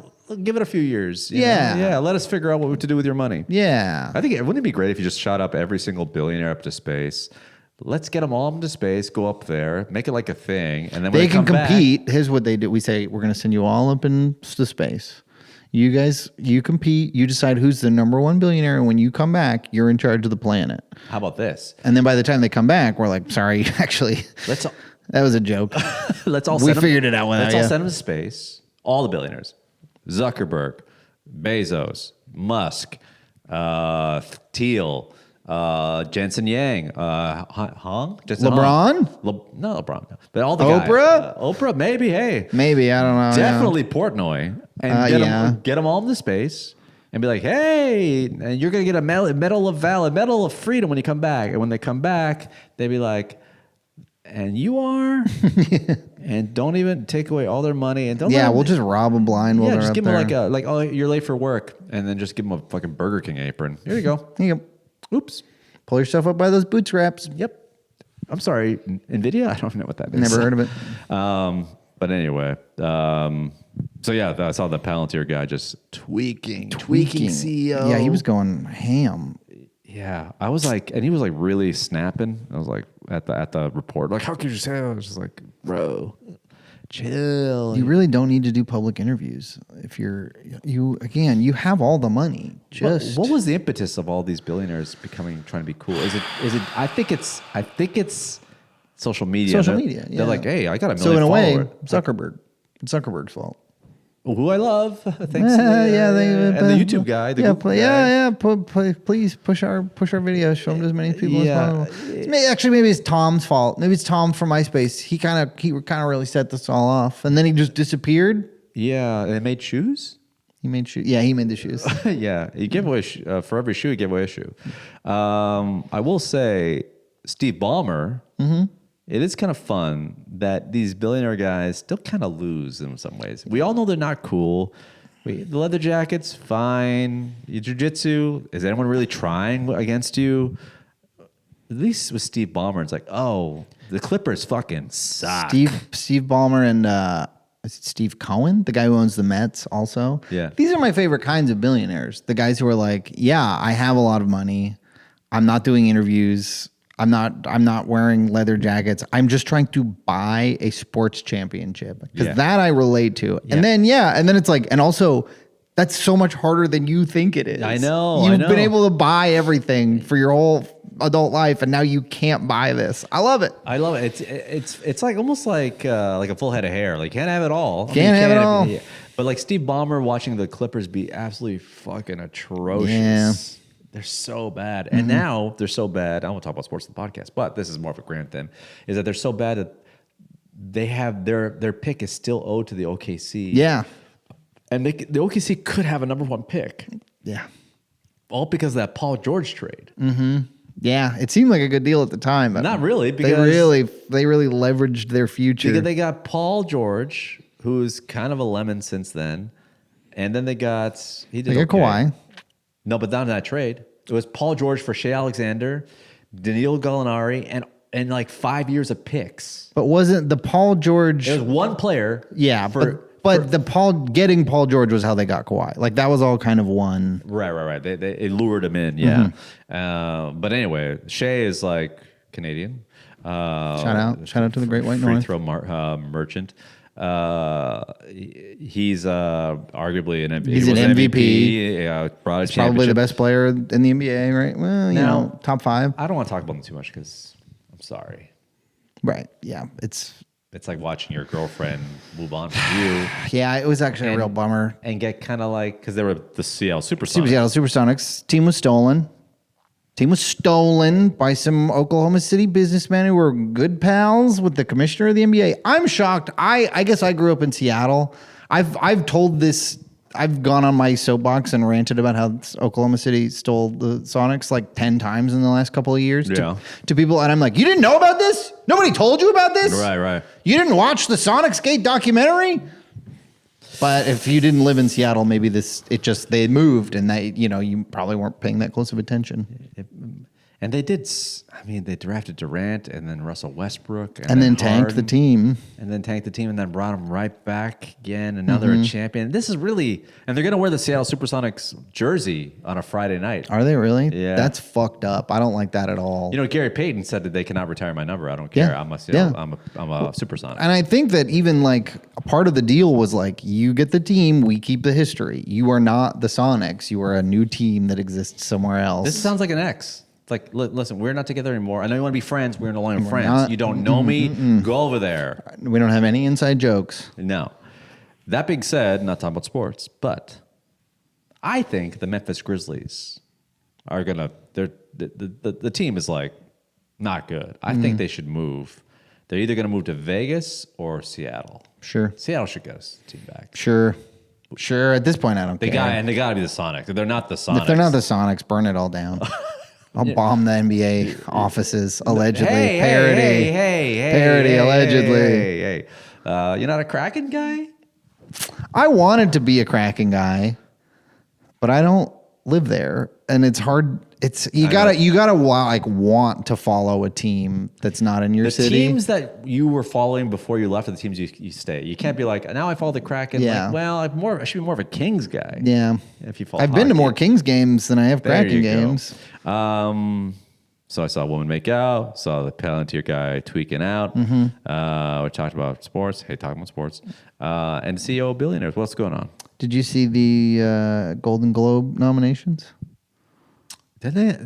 give it a few years. you know? Yeah. Let us figure out what to do with your money. Yeah. I think wouldn't it be great if you just shot up every single billionaire up to space? Let's get them all into space, go up there, make it like a thing, and then when They can come compete. Back, Here's what they do. We say, we're going to send you all up into space. You guys, you compete. You decide who's the number one billionaire. And when you come back, you're in charge of the planet. how about this? And then by the time they come back, we're like, sorry, actually, that was a joke. Let's all We figured it out without Let's all you. send them to space. All the billionaires: Zuckerberg, Bezos, Musk, Thiel, Jensen Yang, Jensen LeBron? No, LeBron. No. But all the guys. Oprah, maybe. Hey, Maybe, I don't know. definitely Portnoy, and get them all into space, and be like, hey, and you're gonna get a medal of valor, medal of freedom when you come back. And when they come back, they'd be like, and you are, and don't even take away all their money, and don't. Yeah, we'll just rob them blind while they're just up give there. them like oh, you're late for work, and then just give them a fucking Burger King apron. Here you go. Here you go. Oops. Pull yourself up by those bootstraps. Yep. I'm sorry, NVIDIA? I don't know what that is. Never heard of it. But anyway, so yeah, I saw the Palantir guy just tweaking CEO. Yeah, he was going ham. Yeah, I was like, and he was like really snapping. I was like at the report, like, how could you say that? I was just like, bro, chill. You really don't need to do public interviews if you have all the money. What was the impetus of all these billionaires trying to be cool? Is it? I think it's social media. Social media. Yeah. They're like, hey, I got a million. So in a way, followers. Zuckerberg's fault. Who I love, thanks. And the YouTube guy. Please push our videos. Show them to as many people as possible. Maybe it's Tom's fault. Maybe it's Tom from MySpace. He kind of really set this all off, and then he just disappeared. Yeah, they made shoes. He made shoes. Yeah, he made the shoes. Yeah, he gave away for every shoe. He gave away a shoe. I will say, Steve Ballmer. Mm-hmm. It is kind of fun that these billionaire guys still kind of lose in some ways. We all know they're not cool. The leather jackets, fine. Your jiu-jitsu, is anyone really trying against you? At least with Steve Ballmer, it's like, oh, the Clippers fucking suck. Steve Ballmer and is it Steve Cohen, the guy who owns the Mets also? Yeah. These are my favorite kinds of billionaires. The guys who are like, yeah, I have a lot of money. I'm not doing interviews. I'm not wearing leather jackets. I'm just trying to buy a sports championship because that I relate to. Yeah. And then it's like, and also that's so much harder than you think it is. I know. You've been able to buy everything for your whole adult life, and now you can't buy this. I love it. It's like almost like a full head of hair. Like can't have it all. Can't have it all. But like Steve Ballmer watching the Clippers be absolutely fucking atrocious. Yeah. They're so bad. And now they're so bad. I don't want to talk about sports in the podcast, but this is more of a grand thing, is that they're so bad that they have their pick is still owed to the OKC. Yeah. And the OKC could have a number one pick. Yeah. All because of that Paul George trade. Mm-hmm. Yeah. It seemed like a good deal at the time, but not really, because they really leveraged their future. Because they got Paul George, who's kind of a lemon since then. And then they got Kawhi. No, but down in that trade, it was Paul George for Shea Alexander, Danilo Gallinari, and like 5 years of picks. But wasn't the Paul George? It was one player. Yeah, but getting Paul George was how they got Kawhi. Like that was all kind of one. Right. They lured him in. Yeah. Mm-hmm. But anyway, Shea is like Canadian. Shout out to the Great White North. Free throw merchant. He's arguably an MVP. He's an MVP. Yeah, brought a championship. Probably the best player in the NBA, right? Well, you know, top 5. I don't want to talk about him too much because I'm sorry. Right. Yeah. It's like watching your girlfriend move on from you. Yeah, it was actually a real bummer. And get kind of like, because they were the Seattle Supersonics. Seattle Supersonics. Team was stolen by some Oklahoma City businessmen who were good pals with the commissioner of the NBA. I'm shocked. I guess I grew up in Seattle. I've told this. I've gone on my soapbox and ranted about how Oklahoma City stole the Sonics like 10 times in the last couple of years to people. And I'm like, you didn't know about this? Nobody told you about this? Right. You didn't watch the Sonics Gate documentary? But if you didn't live in Seattle, maybe they moved and you probably weren't paying that close of attention. And they did. I mean, they drafted Durant and then Russell Westbrook and then tanked the team. And then brought him right back again. And now they're a champion. This is really, and they're going to wear the Seattle Supersonics jersey on a Friday night. Are they really? Yeah. That's fucked up. I don't like that at all. You know, Gary Payton said that they cannot retire my number. I don't care. I'm a Supersonic. And I think that even like a part of the deal was like, you get the team, we keep the history. You are not the Sonics. You are a new team that exists somewhere else. This sounds like an X. It's like, listen, we're not together anymore. I know you want to be friends. We're no longer friends. You don't know me. Go over there. We don't have any inside jokes. No. That being said, not talking about sports, but I think the Memphis Grizzlies are gonna. The team is like not good. I think they should move. They're either gonna move to Vegas or Seattle. Sure. Seattle should get his team back. Sure. At this point, I don't care. They gotta be the Sonics. They're not the Sonics. If they're not the Sonics, burn it all down. I'll bomb the NBA offices, allegedly. Parody. Parody, allegedly. Hey. You're not a Kraken guy? I wanted to be a Kraken guy, but I don't live there, and it's hard. You gotta want to follow a team that's not in your city. The teams that you were following before you left are the teams you stay. You can't be like, now I follow the Kraken. Yeah. Like, well, I should be more of a Kings guy. Yeah. If you follow I've been to more Kings games than I have There Kraken you games. go. So I saw a woman make out, saw the Palantir guy tweaking out. We talked about sports. Hey, talking about sports. And CEO of Billionaires. What's going on? Did you see the Golden Globe nominations? Did they?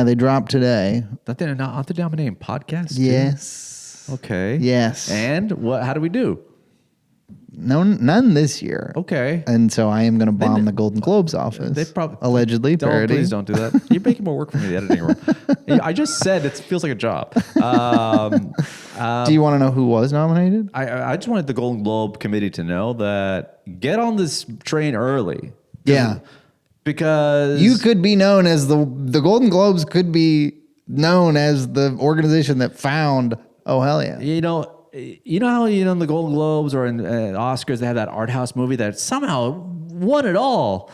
They dropped today. Aren't they nominating podcasts? Yes. Too? Okay. Yes. And what? How do we do? No, none this year. Okay. And so I am going to bomb the Golden Globes office. They probably allegedly parody. Please don't do that. You're making more work for me in the editing room. I just said it feels like a job. Do you want to know who was nominated? I just wanted the Golden Globe committee to know that get on this train early. Yeah. Because You could be known as the Golden Globes could be known as the organization that found Oh Hell Yeah. you know how in the Golden Globes or in Oscars they have that art house movie that somehow won it all.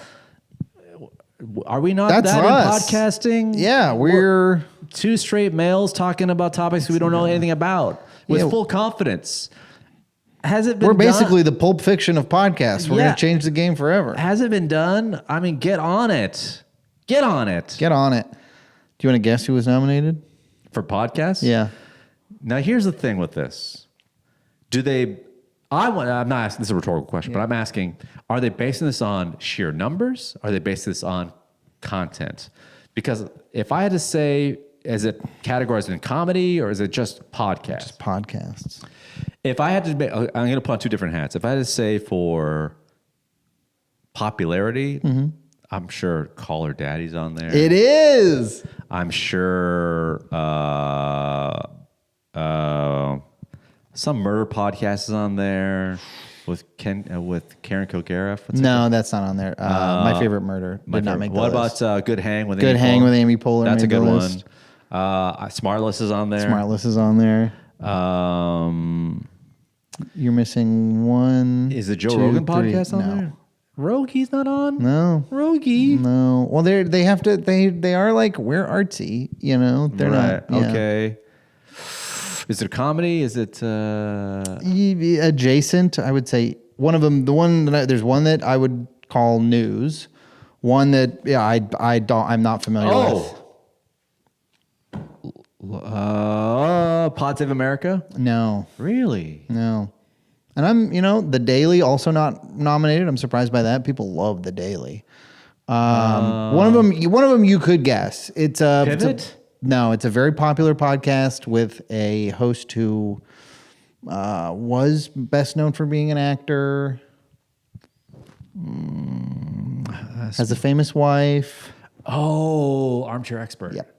Are we not That's that us. in podcasting? Yeah, we're two straight males talking about topics we don't know anything about with Yeah. full confidence. Has it been we're done? basically the Pulp Fiction of podcasts. We're Yeah. going to change the game forever. Has it been done? I mean, get on it. Get on it. Get on it. Do you want to guess who was nominated? For podcasts? Yeah. Now, here's the thing with this. I'm not asking, this is a rhetorical question, but I'm asking, are they basing this on sheer numbers? Are they basing this on content? Because if I had to say, is it categorized in comedy or is it just podcast? Just podcasts. If I had to, I'm going to put on two different hats. If I had to say for popularity, I'm sure Call Her Daddy's on there. It is. I'm sure some murder podcast is on there with Karen Kilgariff. What's it No, that's not on there. My Favorite Murder did not make the What list. about Good Hang with Good Amy Hang Poehler? with Amy Poehler? That's a made the good one. list. Smartless is on there. Smartless is on there. You're missing one. Is the Joe 2, Rogan 3. podcast on No. there? Rogi's not on? No. Rogi? No. Well, they have to. They are like, we're artsy. You know, they're Right. not. Yeah. Okay. Is it a comedy? Is it Adjacent, I would say. One of them. There's one that I would call news. One that I'm not familiar with. Pod Save America? No. Really? No. And I'm, The Daily also not nominated. I'm surprised by that. People love The Daily. One of them you could guess. It's a Pivot? It's a very popular podcast with a host who was best known for being an actor. Has a famous wife. Oh, Armchair Expert. Yep.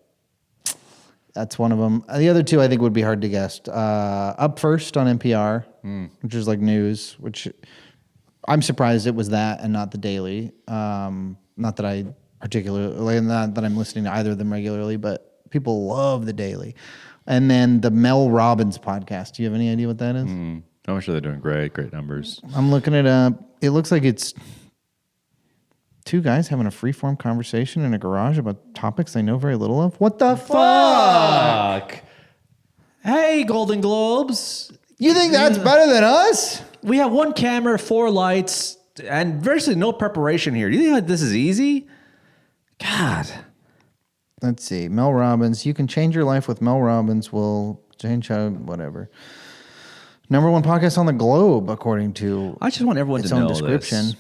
That's one of them. The other two I think would be hard to guess. Up First on NPR, which is like news, which I'm surprised it was that and not The Daily. Not that I particularly, not that I'm listening to either of them regularly, but people love The Daily. And then the Mel Robbins podcast. Do you have any idea what that is? I'm sure they're doing great numbers. I'm looking it up. It looks like it's two guys having a free-form conversation in a garage about topics they know very little of. What the fuck? Hey, Golden Globes. You think that's better than us? We have one camera, 4 lights, and virtually no preparation here. Do you think like this is easy? God. Let's see. Mel Robbins. You can change your life with Mel Robbins. Will change how, whatever. Number 1 podcast on the globe, according to I just want everyone its to own know description. this.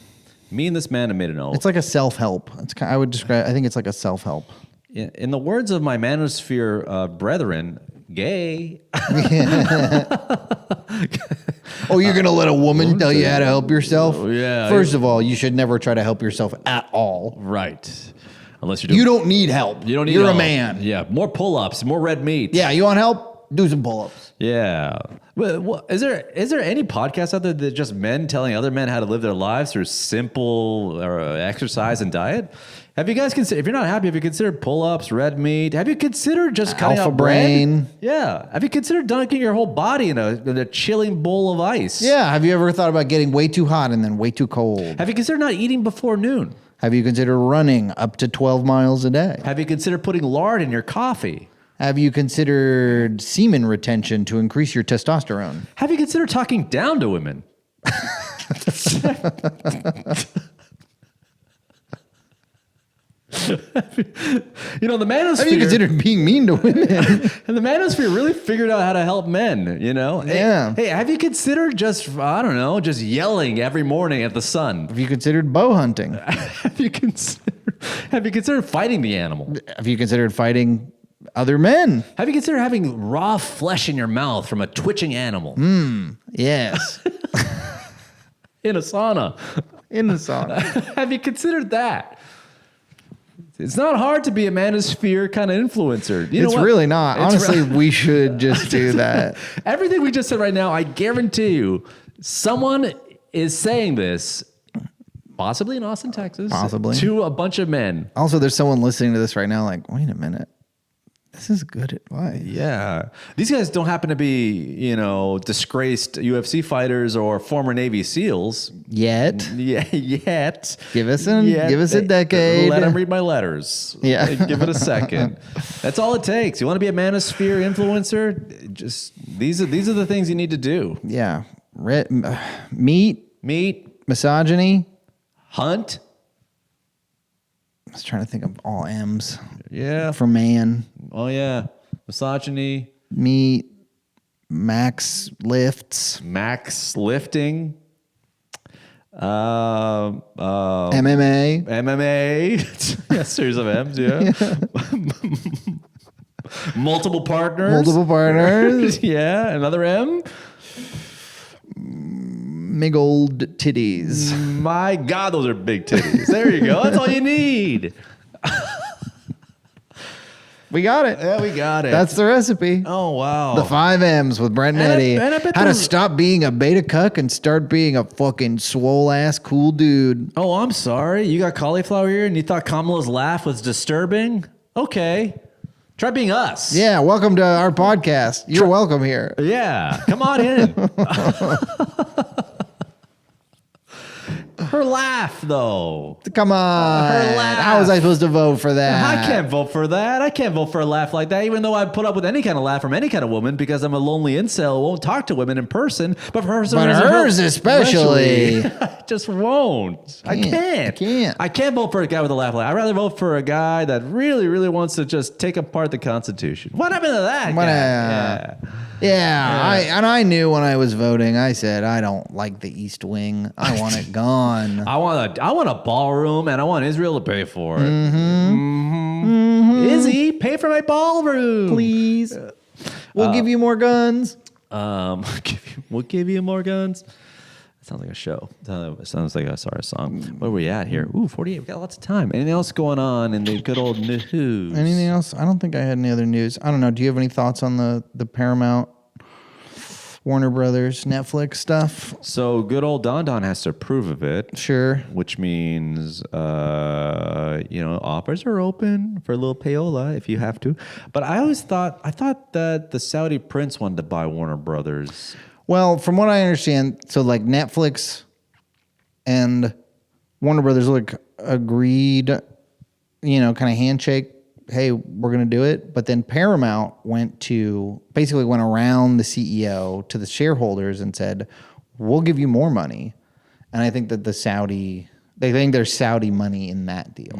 Me and this man have made an oath. It's like a self-help. I would describe. I think it's like a self-help. In the words of my manosphere brethren, gay. Oh, you're gonna let a woman tell you how to help yourself? Yeah. First of all, you should never try to help yourself at all. Right. Unless you're doing, You don't need help. you don't need You're a help. man. Yeah, more pull-ups, more red meat. Yeah, you want help? Do some pull-ups. Yeah. Well, is there any podcast out there that just men telling other men how to live their lives through simple exercise and diet? Have you guys considered, if you're not happy, have you considered pull-ups, red meat? Have you considered just cutting Alpha out bread? brain. Yeah. Have you considered dunking your whole body in a chilling bowl of ice? Yeah. Have you ever thought about getting way too hot and then way too cold? Have you considered not eating before noon? Have you considered running up to 12 miles a day? Have you considered putting lard in your coffee? Have you considered semen retention to increase your testosterone? Have you considered talking down to women? You know, the manosphere. Have you considered being mean to women? And the manosphere really figured out how to help men, you know? Yeah. Hey, have you considered just, I don't know, just yelling every morning at the sun? Have you considered bow hunting? Have you considered fighting the animal? Have you considered fighting other men? Have you considered having raw flesh in your mouth from a twitching animal Yes. in a sauna? In the sauna. Have you considered that? It's not hard to be a manosphere kind of influencer. You know It's what? really not. It's Honestly, re- we should just do that. Everything we just said right now, I guarantee you, someone is saying this, possibly in Austin, Texas, Possibly. to a bunch of men. Also, there's someone listening to this right now like, wait a minute. This is good advice. Yeah. These guys don't happen to be, you know, disgraced UFC fighters or former Navy SEALs. Yet. Yeah, yet. Give us a decade. Let them read my letters. Yeah. Give it a second. That's all it takes. You want to be a manosphere influencer? Just these are the things you need to do. Yeah. Meat, misogyny. Hunt. I was trying to think of all M's Yeah. for man. Oh yeah. Misogyny. Meat, max lifts, Max lifting. MMA. MMA. Yeah, series of M's, yeah. Multiple partners. Yeah, another M. Big old titties. My God, those are big titties. There you go. That's all you need. We got it. Yeah, we got it. That's the recipe. Oh, wow. The 5 M's with Brent and And I- Eddie. and I bet How to those- stop being a beta cuck and start being a fucking swole ass cool dude. Oh, I'm sorry. You got cauliflower ear and you thought Kamala's laugh was disturbing? Okay. Try being us. Yeah, welcome to our podcast. You're welcome here. Yeah. Come on in. Her laugh, though. Come on. Her laugh. How was I supposed to vote for that? I can't vote for that. I can't vote for a laugh like that, even though I put up with any kind of laugh from any kind of woman because I'm a lonely incel, won't talk to women in person. But for hers, especially. I just won't. I can't. I can't vote for a guy with a laugh like that. I'd rather vote for a guy that really, really wants to just take apart the Constitution. What happened to that guy? Yeah. I knew when I was voting, I said, I don't like the East Wing. I want it gone. I want a ballroom, and I want Israel to pay for it. Mm-hmm. Izzy, pay for my ballroom, Please. We'll give you more guns. We'll give you more guns. That sounds like a show. Sounds like a song. Where are we at here? Ooh, 48. We got lots of time. Anything else going on in the good old news? Anything else? I don't think I had any other news. I don't know. Do you have any thoughts on the Paramount, Warner Brothers, Netflix stuff? So good old Don has to approve of it. Sure. Which means, offers are open for a little payola if you have to. But I thought that the Saudi prince wanted to buy Warner Brothers. Well, from what I understand, so like Netflix and Warner Brothers agreed, kind of handshake, hey, we're going to do it. But then Paramount went around the CEO to the shareholders and said, we'll give you more money. And I think that they think there's Saudi money in that deal.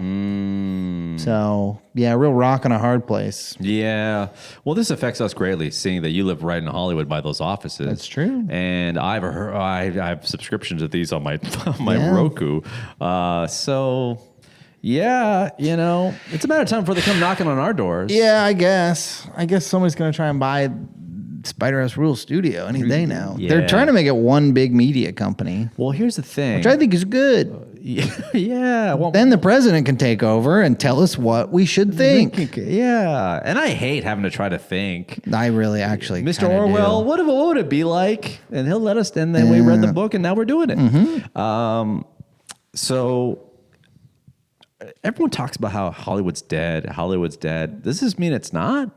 So, yeah, real rock and a hard place. Yeah. Well, this affects us greatly, seeing that you live right in Hollywood by those offices. That's true. And I have subscriptions to these on my Roku. So, yeah, it's a matter of time before they come knocking on our doors. Yeah, I guess somebody's going to try and buy Spider House Rule Studio any day now. Yeah. They're trying to make it one big media company, Well, here's the thing. which I think is good. Yeah. Well, Then the president can take over and tell us what we should think. yeah. And I hate having to try to think. I really actually Mr. kinda Orwell, do. what would it be like? And he'll let us, and then we read the book, and now we're doing it. So everyone talks about how Hollywood's dead. Hollywood's dead. Does this mean it's not?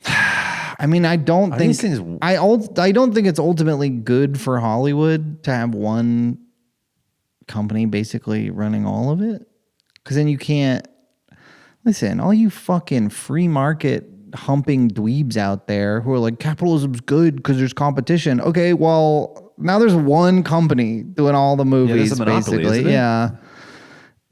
I mean, I don't Are think these things- I don't think it's ultimately good for Hollywood to have one company basically running all of it. Because then you can't listen. All you fucking free market humping dweebs out there who are like capitalism's good because there's competition. Okay, well now there's one company doing all the movies, there's a monopoly, basically. isn't it? Yeah.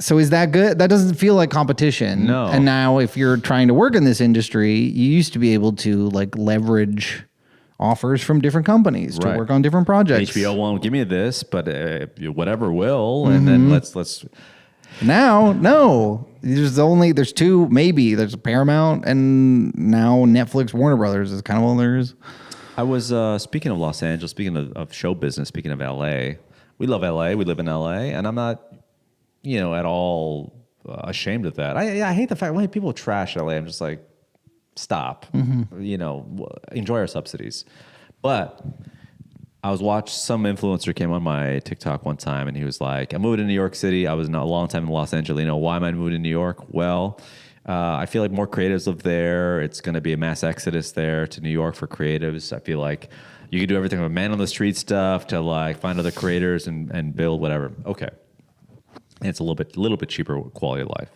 So is that good? That doesn't feel like competition. No. And now if you're trying to work in this industry, you used to be able to like leverage offers from different companies to Right. work on different projects. HBO won't give me this, but whatever will, and then let's. Now, no. There's two, maybe. There's Paramount and now Netflix, Warner Brothers is kind of all there is. I was speaking of Los Angeles, speaking of show business, speaking of LA. We love LA. We live in LA, and I'm not, at all ashamed of that. I hate the fact when people trash LA. I'm just like, stop. Enjoy our subsidies. But I was watching some influencer came on my TikTok one time, and he was like, "I'm moving to New York City. I was not a long time in Los Angeles. Why am I moving to New York? Well, I feel like more creatives live there. It's going to be a mass exodus there to New York for creatives. I feel like you can do everything from man on the street stuff to like find other creators and build whatever. Okay, and it's a little bit cheaper quality of life.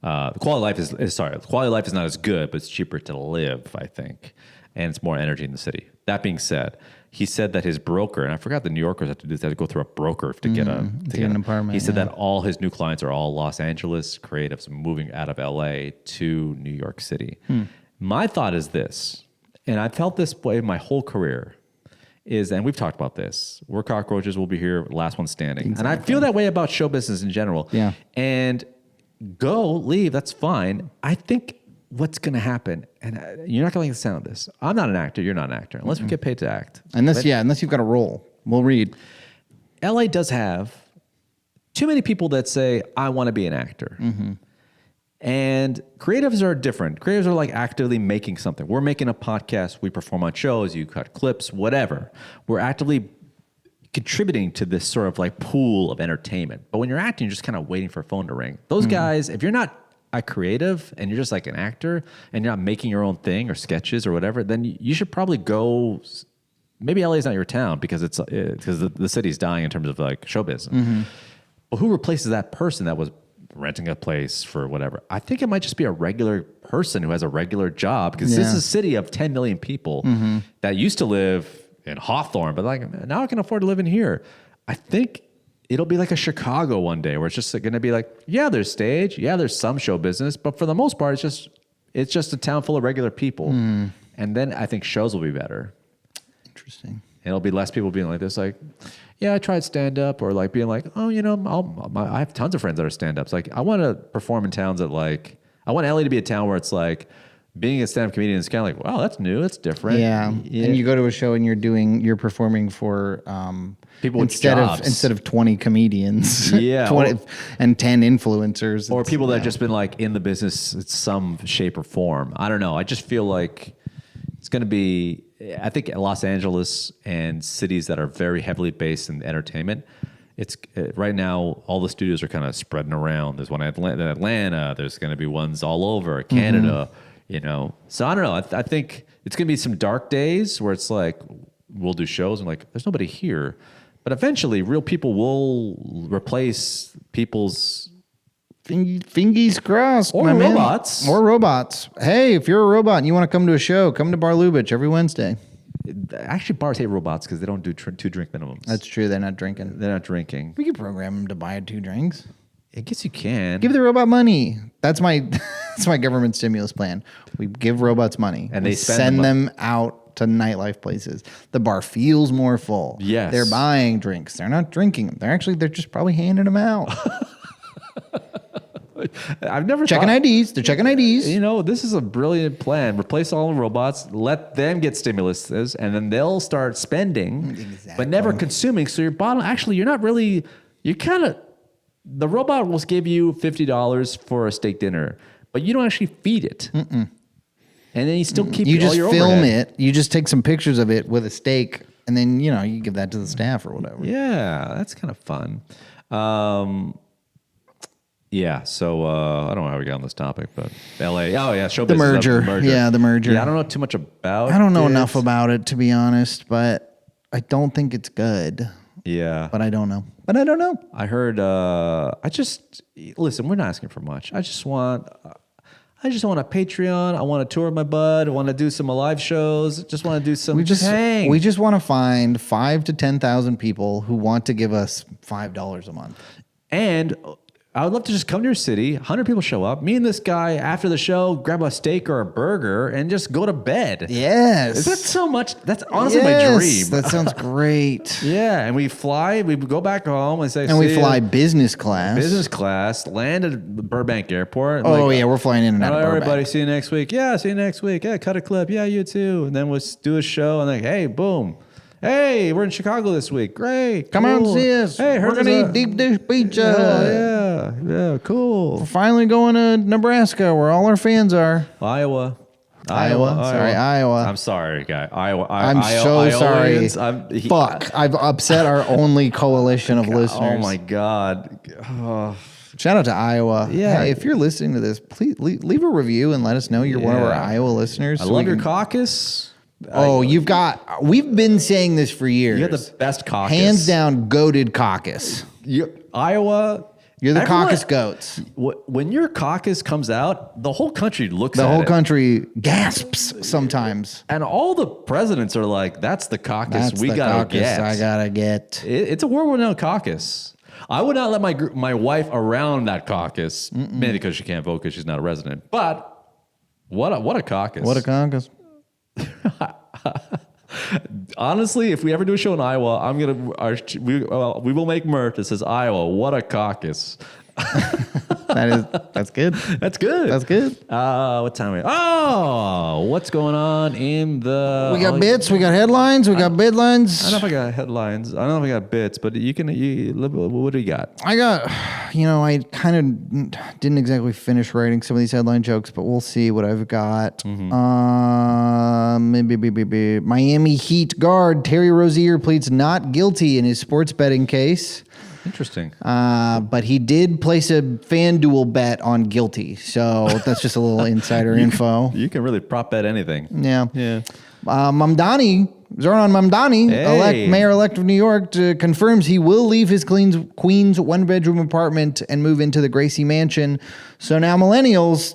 The quality of life the quality of life is not as good, but it's cheaper to live, I think, and it's more energy in the city. That being said, he said that his broker, and I forgot the New Yorkers have to do this, they have to go through a broker to get an apartment. He said that all his new clients are all Los Angeles creatives moving out of LA to New York City. My thought is this, and I've felt this way my whole career, and we've talked about this, we're cockroaches, we'll be here, last one standing. Exactly. And I feel that way about show business in general. Yeah. And leave, that's fine. I think what's going to happen, and you're not going to like the sound of this. I'm not an actor. You're not an actor, unless we get paid to act. Unless you've got a role. We'll read. LA does have too many people that say, I want to be an actor. And creatives are different. Creatives are like actively making something. We're making a podcast. We perform on shows. You cut clips, whatever. We're actively contributing to this sort of like pool of entertainment. But when you're acting, you're just kind of waiting for a phone to ring. Those guys, if you're not a creative and you're just like an actor and you're not making your own thing or sketches or whatever, then you should probably go. Maybe LA is not your town because the city's dying in terms of like show business. But who replaces that person that was renting a place for whatever? I think it might just be a regular person who has a regular job, because this is a city of 10 million people that used to live in Hawthorne, but like now I can afford to live in here. I think it'll be like a Chicago one day where it's just going to be like, yeah, there's stage, yeah, there's some show business, but for the most part, it's just a town full of regular people. And then I think shows will be better. Interesting. And it'll be less people being like this, like, yeah, I tried stand up, or like being like, oh, I have tons of friends that are stand ups. Like, I want to perform in towns that like, I want LA to be a town where it's like, being a stand-up comedian is kind of like, wow, that's new, that's different. Yeah. And you go to a show and you're performing for people with instead jobs. of 20 comedians, Yeah, 20 and 10 influencers, or people that have just been like in the business in some shape or form. I don't know. I just feel like it's going to be. I think Los Angeles and cities that are very heavily based in entertainment. It's right now, all the studios are kind of spreading around. There's one in Atlanta. There's going to be ones all over Canada. So I don't know. I think it's going to be some dark days where it's like, we'll do shows and like, there's nobody here. But eventually, real people will replace people's... Fingies crossed. Or robots. Or robots. Hey, if you're a robot and you want to come to a show, come to Bar Lubitsch every Wednesday. Actually, bars hate robots because they don't do 2 drink minimums. That's true. They're not drinking. They're not drinking. We could program them to buy 2 drinks. I guess you can. Give the robot money. That's my government stimulus plan. We give robots money And we they send them out to nightlife places. The bar feels more full. Yes. They're buying drinks. They're not drinking them. They're just probably handing them out. I've never Checking thought, IDs. They're checking IDs. You know, this is a brilliant plan. Replace all the robots, let them get stimulus, and then they'll start spending, but never consuming. So you're not really, you're kind of, the robot will give you $50 for a steak dinner, but you don't actually feed it. And then you still keep You all just your film overhead. it. You just take some pictures of it with a steak, and then, you give that to the staff or whatever. Yeah, that's kind of fun. Yeah, so I don't know how we got on this topic, but LA. Oh yeah, show The business. merger. Yeah, the merger. Yeah, I don't know too much about. I don't know it. enough about it, to be honest, but I don't think it's good. Yeah, But I don't know. I heard. Listen. We're not asking for much. I just want a Patreon. I want to tour with my bud. I want to do some live shows. Just want to do some. We just hang. want to find 5,000 to 10,000 people who want to give us $5 a month. And I would love to just come to your city. 100 people show up. Me and this guy after the show grab a steak or a burger and just go to bed. Yes. Is that so much? That's honestly my dream. That sounds great. Yeah, and we fly. We go back home and say, And we "See fly ya." business class. Business class. Land at Burbank Airport. Oh, yeah, we're flying in and out Hello, of Burbank. everybody. See you next week. Yeah, see you next week. Yeah, cut a clip. Yeah, you too. And then we'll do a show and like, hey, boom. Hey, we're in Chicago this week. Great. Come out and cool. see us. Hey, We're going to eat deep dish pizza. Oh, yeah, cool. We're finally going to Nebraska where all our fans are. Iowa. Sorry, Iowa. I'm sorry, guy. Iowa. I'm so sorry. Iowans. Fuck. I've upset our only coalition of listeners. Oh, my God. Oh. Shout out to Iowa. Yeah. Hey, if you're listening to this, please leave a review and let us know you're one of our Yeah. Iowa listeners. I so love we your can- caucus. We've been saying this for years. You have the best caucus. Hands down, goated caucus. Iowa. You're the everyone- caucus goats. When your caucus comes out, the whole country looks The at whole it. country gasps sometimes. And all the presidents are like, that's the caucus That's we the got to caucus get. I gotta get. It's a world-renowned caucus. I would not let my wife around that caucus, mainly because she can't vote because she's not a resident. But what a caucus. What a caucus. Honestly, if we ever do a show in Iowa, we will make merch that says Iowa. What a caucus. That's good. That's good. That's good. What time are we? Oh, what's going on in the? We got bits, we got headlines, we got bidlines. I don't know if I got headlines. I don't know if I got bits, but what do you got? I got, I kind of didn't exactly finish writing some of these headline jokes, but we'll see what I've got. Miami Heat guard Terry Rozier pleads not guilty in his sports betting case. Interesting. But he did place a FanDuel bet on guilty. So that's just a little insider info. You can really prop bet anything. Yeah. Yeah. Mamdani, Zoran Mamdani, Hey. mayor-elect of New York, confirms he will leave his Queens one-bedroom apartment and move into the Gracie Mansion. So now millennials,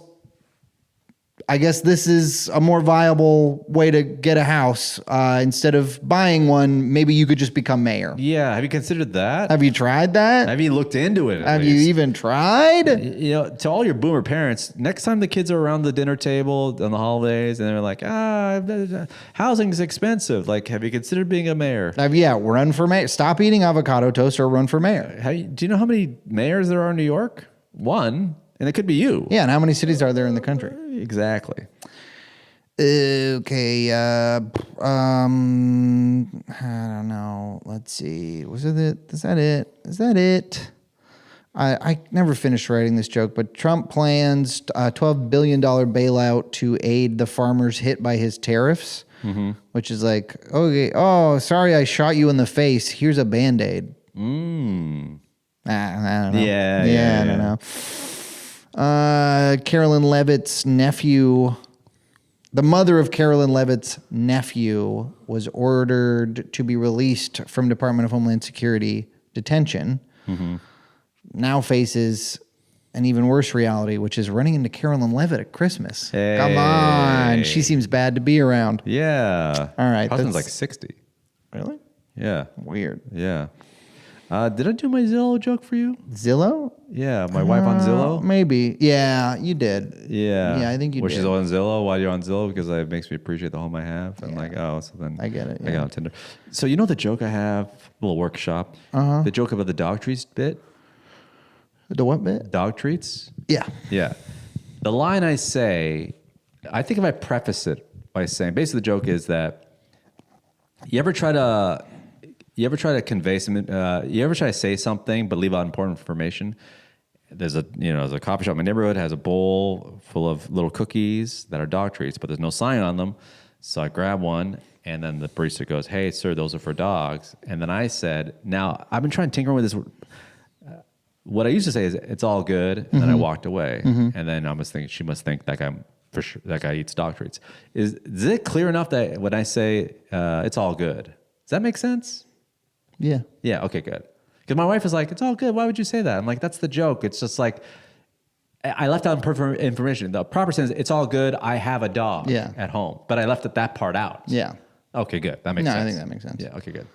I guess this is a more viable way to get a house. Instead of buying one, maybe you could just become mayor. Yeah. Have you considered that? Have you tried that? Have you looked into it? Have you even tried? To all your boomer parents, next time the kids are around the dinner table on the holidays and they're like, housing is expensive. Like, have you considered being a mayor? Run for mayor. Stop eating avocado toast or run for mayor. Do you know how many mayors there are in New York? One. And it could be you. Yeah, and how many cities are there in the country? Exactly. Okay. I don't know. Let's see. Was it? Is that it? Is that it? I never finished writing this joke, but Trump plans a $12 billion bailout to aid the farmers hit by his tariffs, which is like, okay, oh, sorry, I shot you in the face. Here's a Band-Aid. I don't know. Yeah. I don't know. Carolyn Levitt's nephew, the mother of Carolyn Levitt's nephew, was ordered to be released from Department of Homeland Security detention. Now faces an even worse reality, which is running into Carolyn Levitt at Christmas. Hey. Come on. She seems bad to be around. Yeah. All right, Husband's that's- like 60. Really? Yeah. Weird. Yeah. Did I do my Zillow joke for you? Zillow? Yeah. My wife on Zillow? Maybe. Yeah, you did. Yeah. Yeah, I think you She's did. on Zillow. Why are you on Zillow? Because it makes me appreciate the home I have. And so then I get it, I yeah. got on Tinder. So you know the joke I have, a little workshop, the joke about the dog trees bit? The what bit? Dog treats. Yeah. Yeah. The line I say, I think if I preface it by saying, basically the joke is that you ever try to convey some, you ever try to say something but leave out important information? There's a coffee shop in my neighborhood has a bowl full of little cookies that are dog treats, but there's no sign on them. So I grab one, and then the barista goes, "Hey, sir, those are for dogs." And then I said, "Now I've been trying to tinker with this." What I used to say is, "It's all good," and then I walked away. And then I was thinking, she must think that guy eats dog treats. Is it clear enough that when I say it's all good, does that make sense? Yeah. Yeah. Okay. Good. Because my wife is like, "It's all good. Why would you say that?" I'm like, "That's the joke. It's just like I left out information. The proper sense, it's all good. I have a dog at home, but I left that part out." Yeah. Okay. Good. That makes sense. I think that makes sense. Yeah. Okay. Good.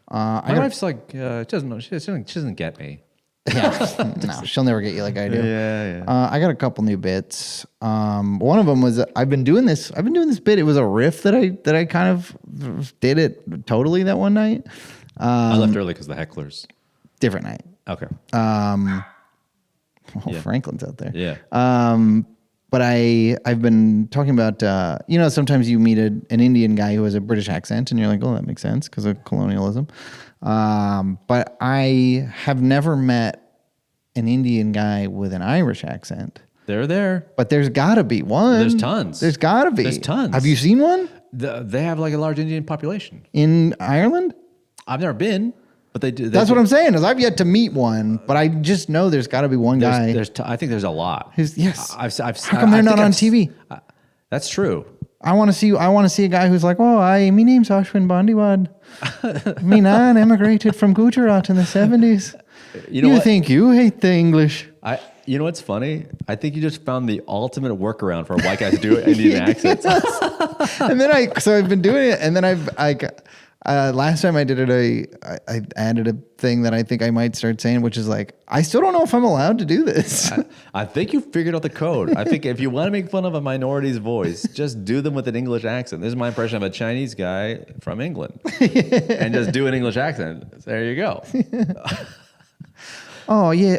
My wife's like, she doesn't know. She doesn't get me. Yeah. No, she'll never get you like I do. Yeah. I got a couple new bits. One of them was I've been doing this bit. It was a riff that I kind of did it totally that one night. I left early because the hecklers. Different night. Okay. Franklin's out there. Yeah. But I've been talking about, sometimes you meet an Indian guy who has a British accent and you're like, oh, that makes sense because of colonialism. But I have never met an Indian guy with an Irish accent. They're there. But there's got to be one. There's tons. There's got to be. There's tons. Have you seen one? They have like a large Indian population. In Ireland? I've never been, but they do. That's what I'm saying is I've yet to meet one, but I just know there's got to be one guy. I think there's a lot. Yes. I've How come they're not on TV? That's true. I want to see a guy who's like, oh, my name's Ashwin Bandiwad. Me nan emigrated from Gujarat in the 70s. You think you hate the English? You know what's funny? I think you just found the ultimate workaround for a white guy to do Indian accents. And then I've been doing it, and then last time I did it, I added a thing that I think I might start saying, which is like, I still don't know if I'm allowed to do this. I think you figured out the code. I think if you want to make fun of a minority's voice, just do them with an English accent. This is my impression of a Chinese guy from England. And just do an English accent. There you go. Oh, yeah.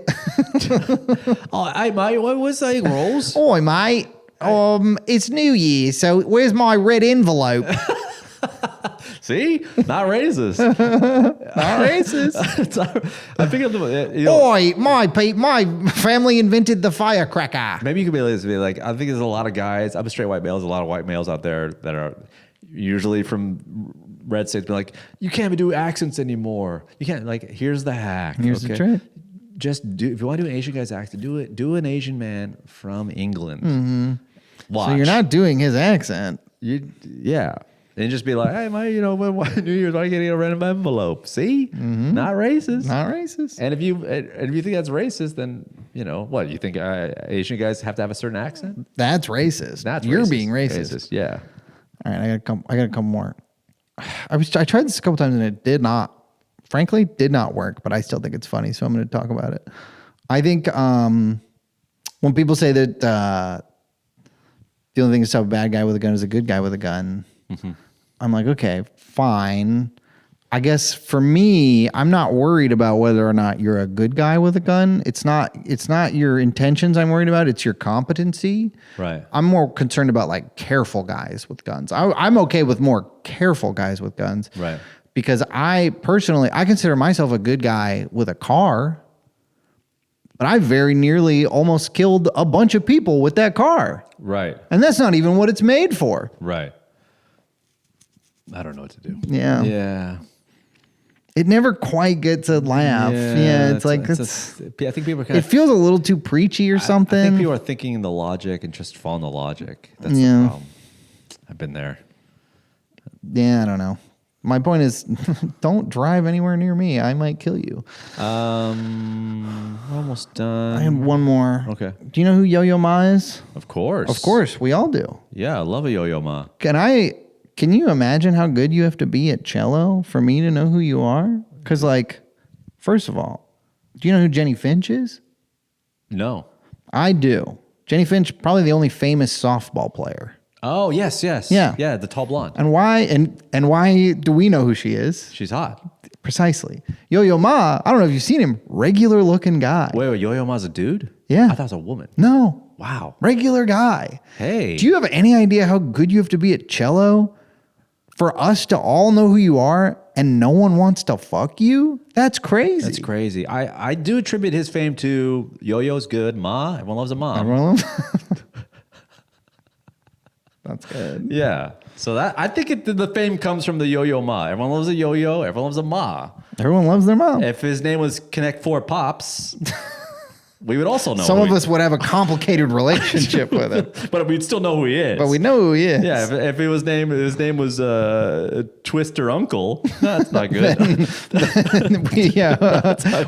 Oh, hey, mate, what was saying, Rolls? Oi, mate. It's New Year, so where's my red envelope? See? Not racist. Not racist. I think Oi, my family invented the firecracker. maybe you could be like, I think there's a lot of guys, I'm a straight white male, there's a lot of white males out there that are usually from red states, be like, you can't do accents anymore. You can't, like, here's the hack. Here's the trick. Just do, if you want to do an Asian guy's accent, do an Asian man from England. Mm-hmm. Watch. So you're not doing his accent. Yeah. And just be like, hey, New Year's, why are you getting a random envelope? See? Mm-hmm. Not racist. Not racist. And if you think that's racist, then, what? You think Asian guys have to have a certain accent? That's racist. You're being racist. Yeah. All right, I got a couple more. I tried this a couple times and it did not work, but I still think it's funny, so I'm going to talk about it. I think when people say that the only thing to stop a bad guy with a gun is a good guy with a gun, mm-hmm. I'm like, okay, fine. I guess for me, I'm not worried about whether or not you're a good guy with a gun. It's not your intentions I'm worried about. It's your competency. Right. I'm more concerned about like careful guys with guns. I'm okay with more careful guys with guns. Right. Because I consider myself a good guy with a car, but I very nearly almost killed a bunch of people with that car. Right. And that's not even what it's made for. Right. I don't know what to do. Yeah. Yeah. It never quite gets a laugh. Yeah, I think people it feels a little too preachy or something. I think people are thinking the logic and just following the logic. That's the problem. I've been there. Yeah, I don't know. My point is, don't drive anywhere near me. I might kill you. We're almost done. I have one more. Okay. Do you know who Yo-Yo Ma is? Of course. Of course, we all do. Yeah, I love a Yo-Yo Ma. Can you imagine how good you have to be at cello for me to know who you are? Because, like, first of all, do you know who Jenny Finch is? No. I do. Jenny Finch, probably the only famous softball player. Oh, yes. Yeah. Yeah, the tall blonde. And why do we know who she is? She's hot. Precisely. Yo-Yo Ma, I don't know if you've seen him. Regular looking guy. Wait, Yo-Yo Ma's a dude? Yeah. I thought it was a woman. No. Wow. Regular guy. Hey. Do you have any idea how good you have to be at cello for us to all know who you are and no one wants to fuck you? That's crazy. That's crazy. I do attribute his fame to Yo-Yo's good. Ma, everyone loves a mom. Everyone That's good. Yeah. So I think the fame comes from the Yo-Yo Ma. Everyone loves a yo-yo. Everyone loves a ma. Everyone loves their mom. If his name was Connect Four Pops, we would also know. Some of us would have a complicated relationship with him, but we'd still know who he is. but we know who he is. Yeah, if his name was Twister Uncle, that's not good.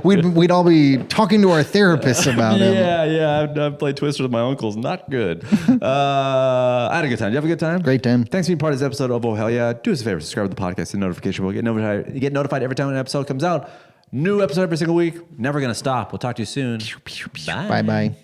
We'd all be talking to our therapists about him. Yeah, I've played Twister with my uncles. Not good. I had a good time. Did you have a good time? Great time. Thanks for being part of this episode of Oh Hell Yeah. Do us a favor, subscribe to the podcast and notification bell. Get notified every time an episode comes out. New episode every single week. Never gonna stop. We'll talk to you soon. Bye. Bye-bye.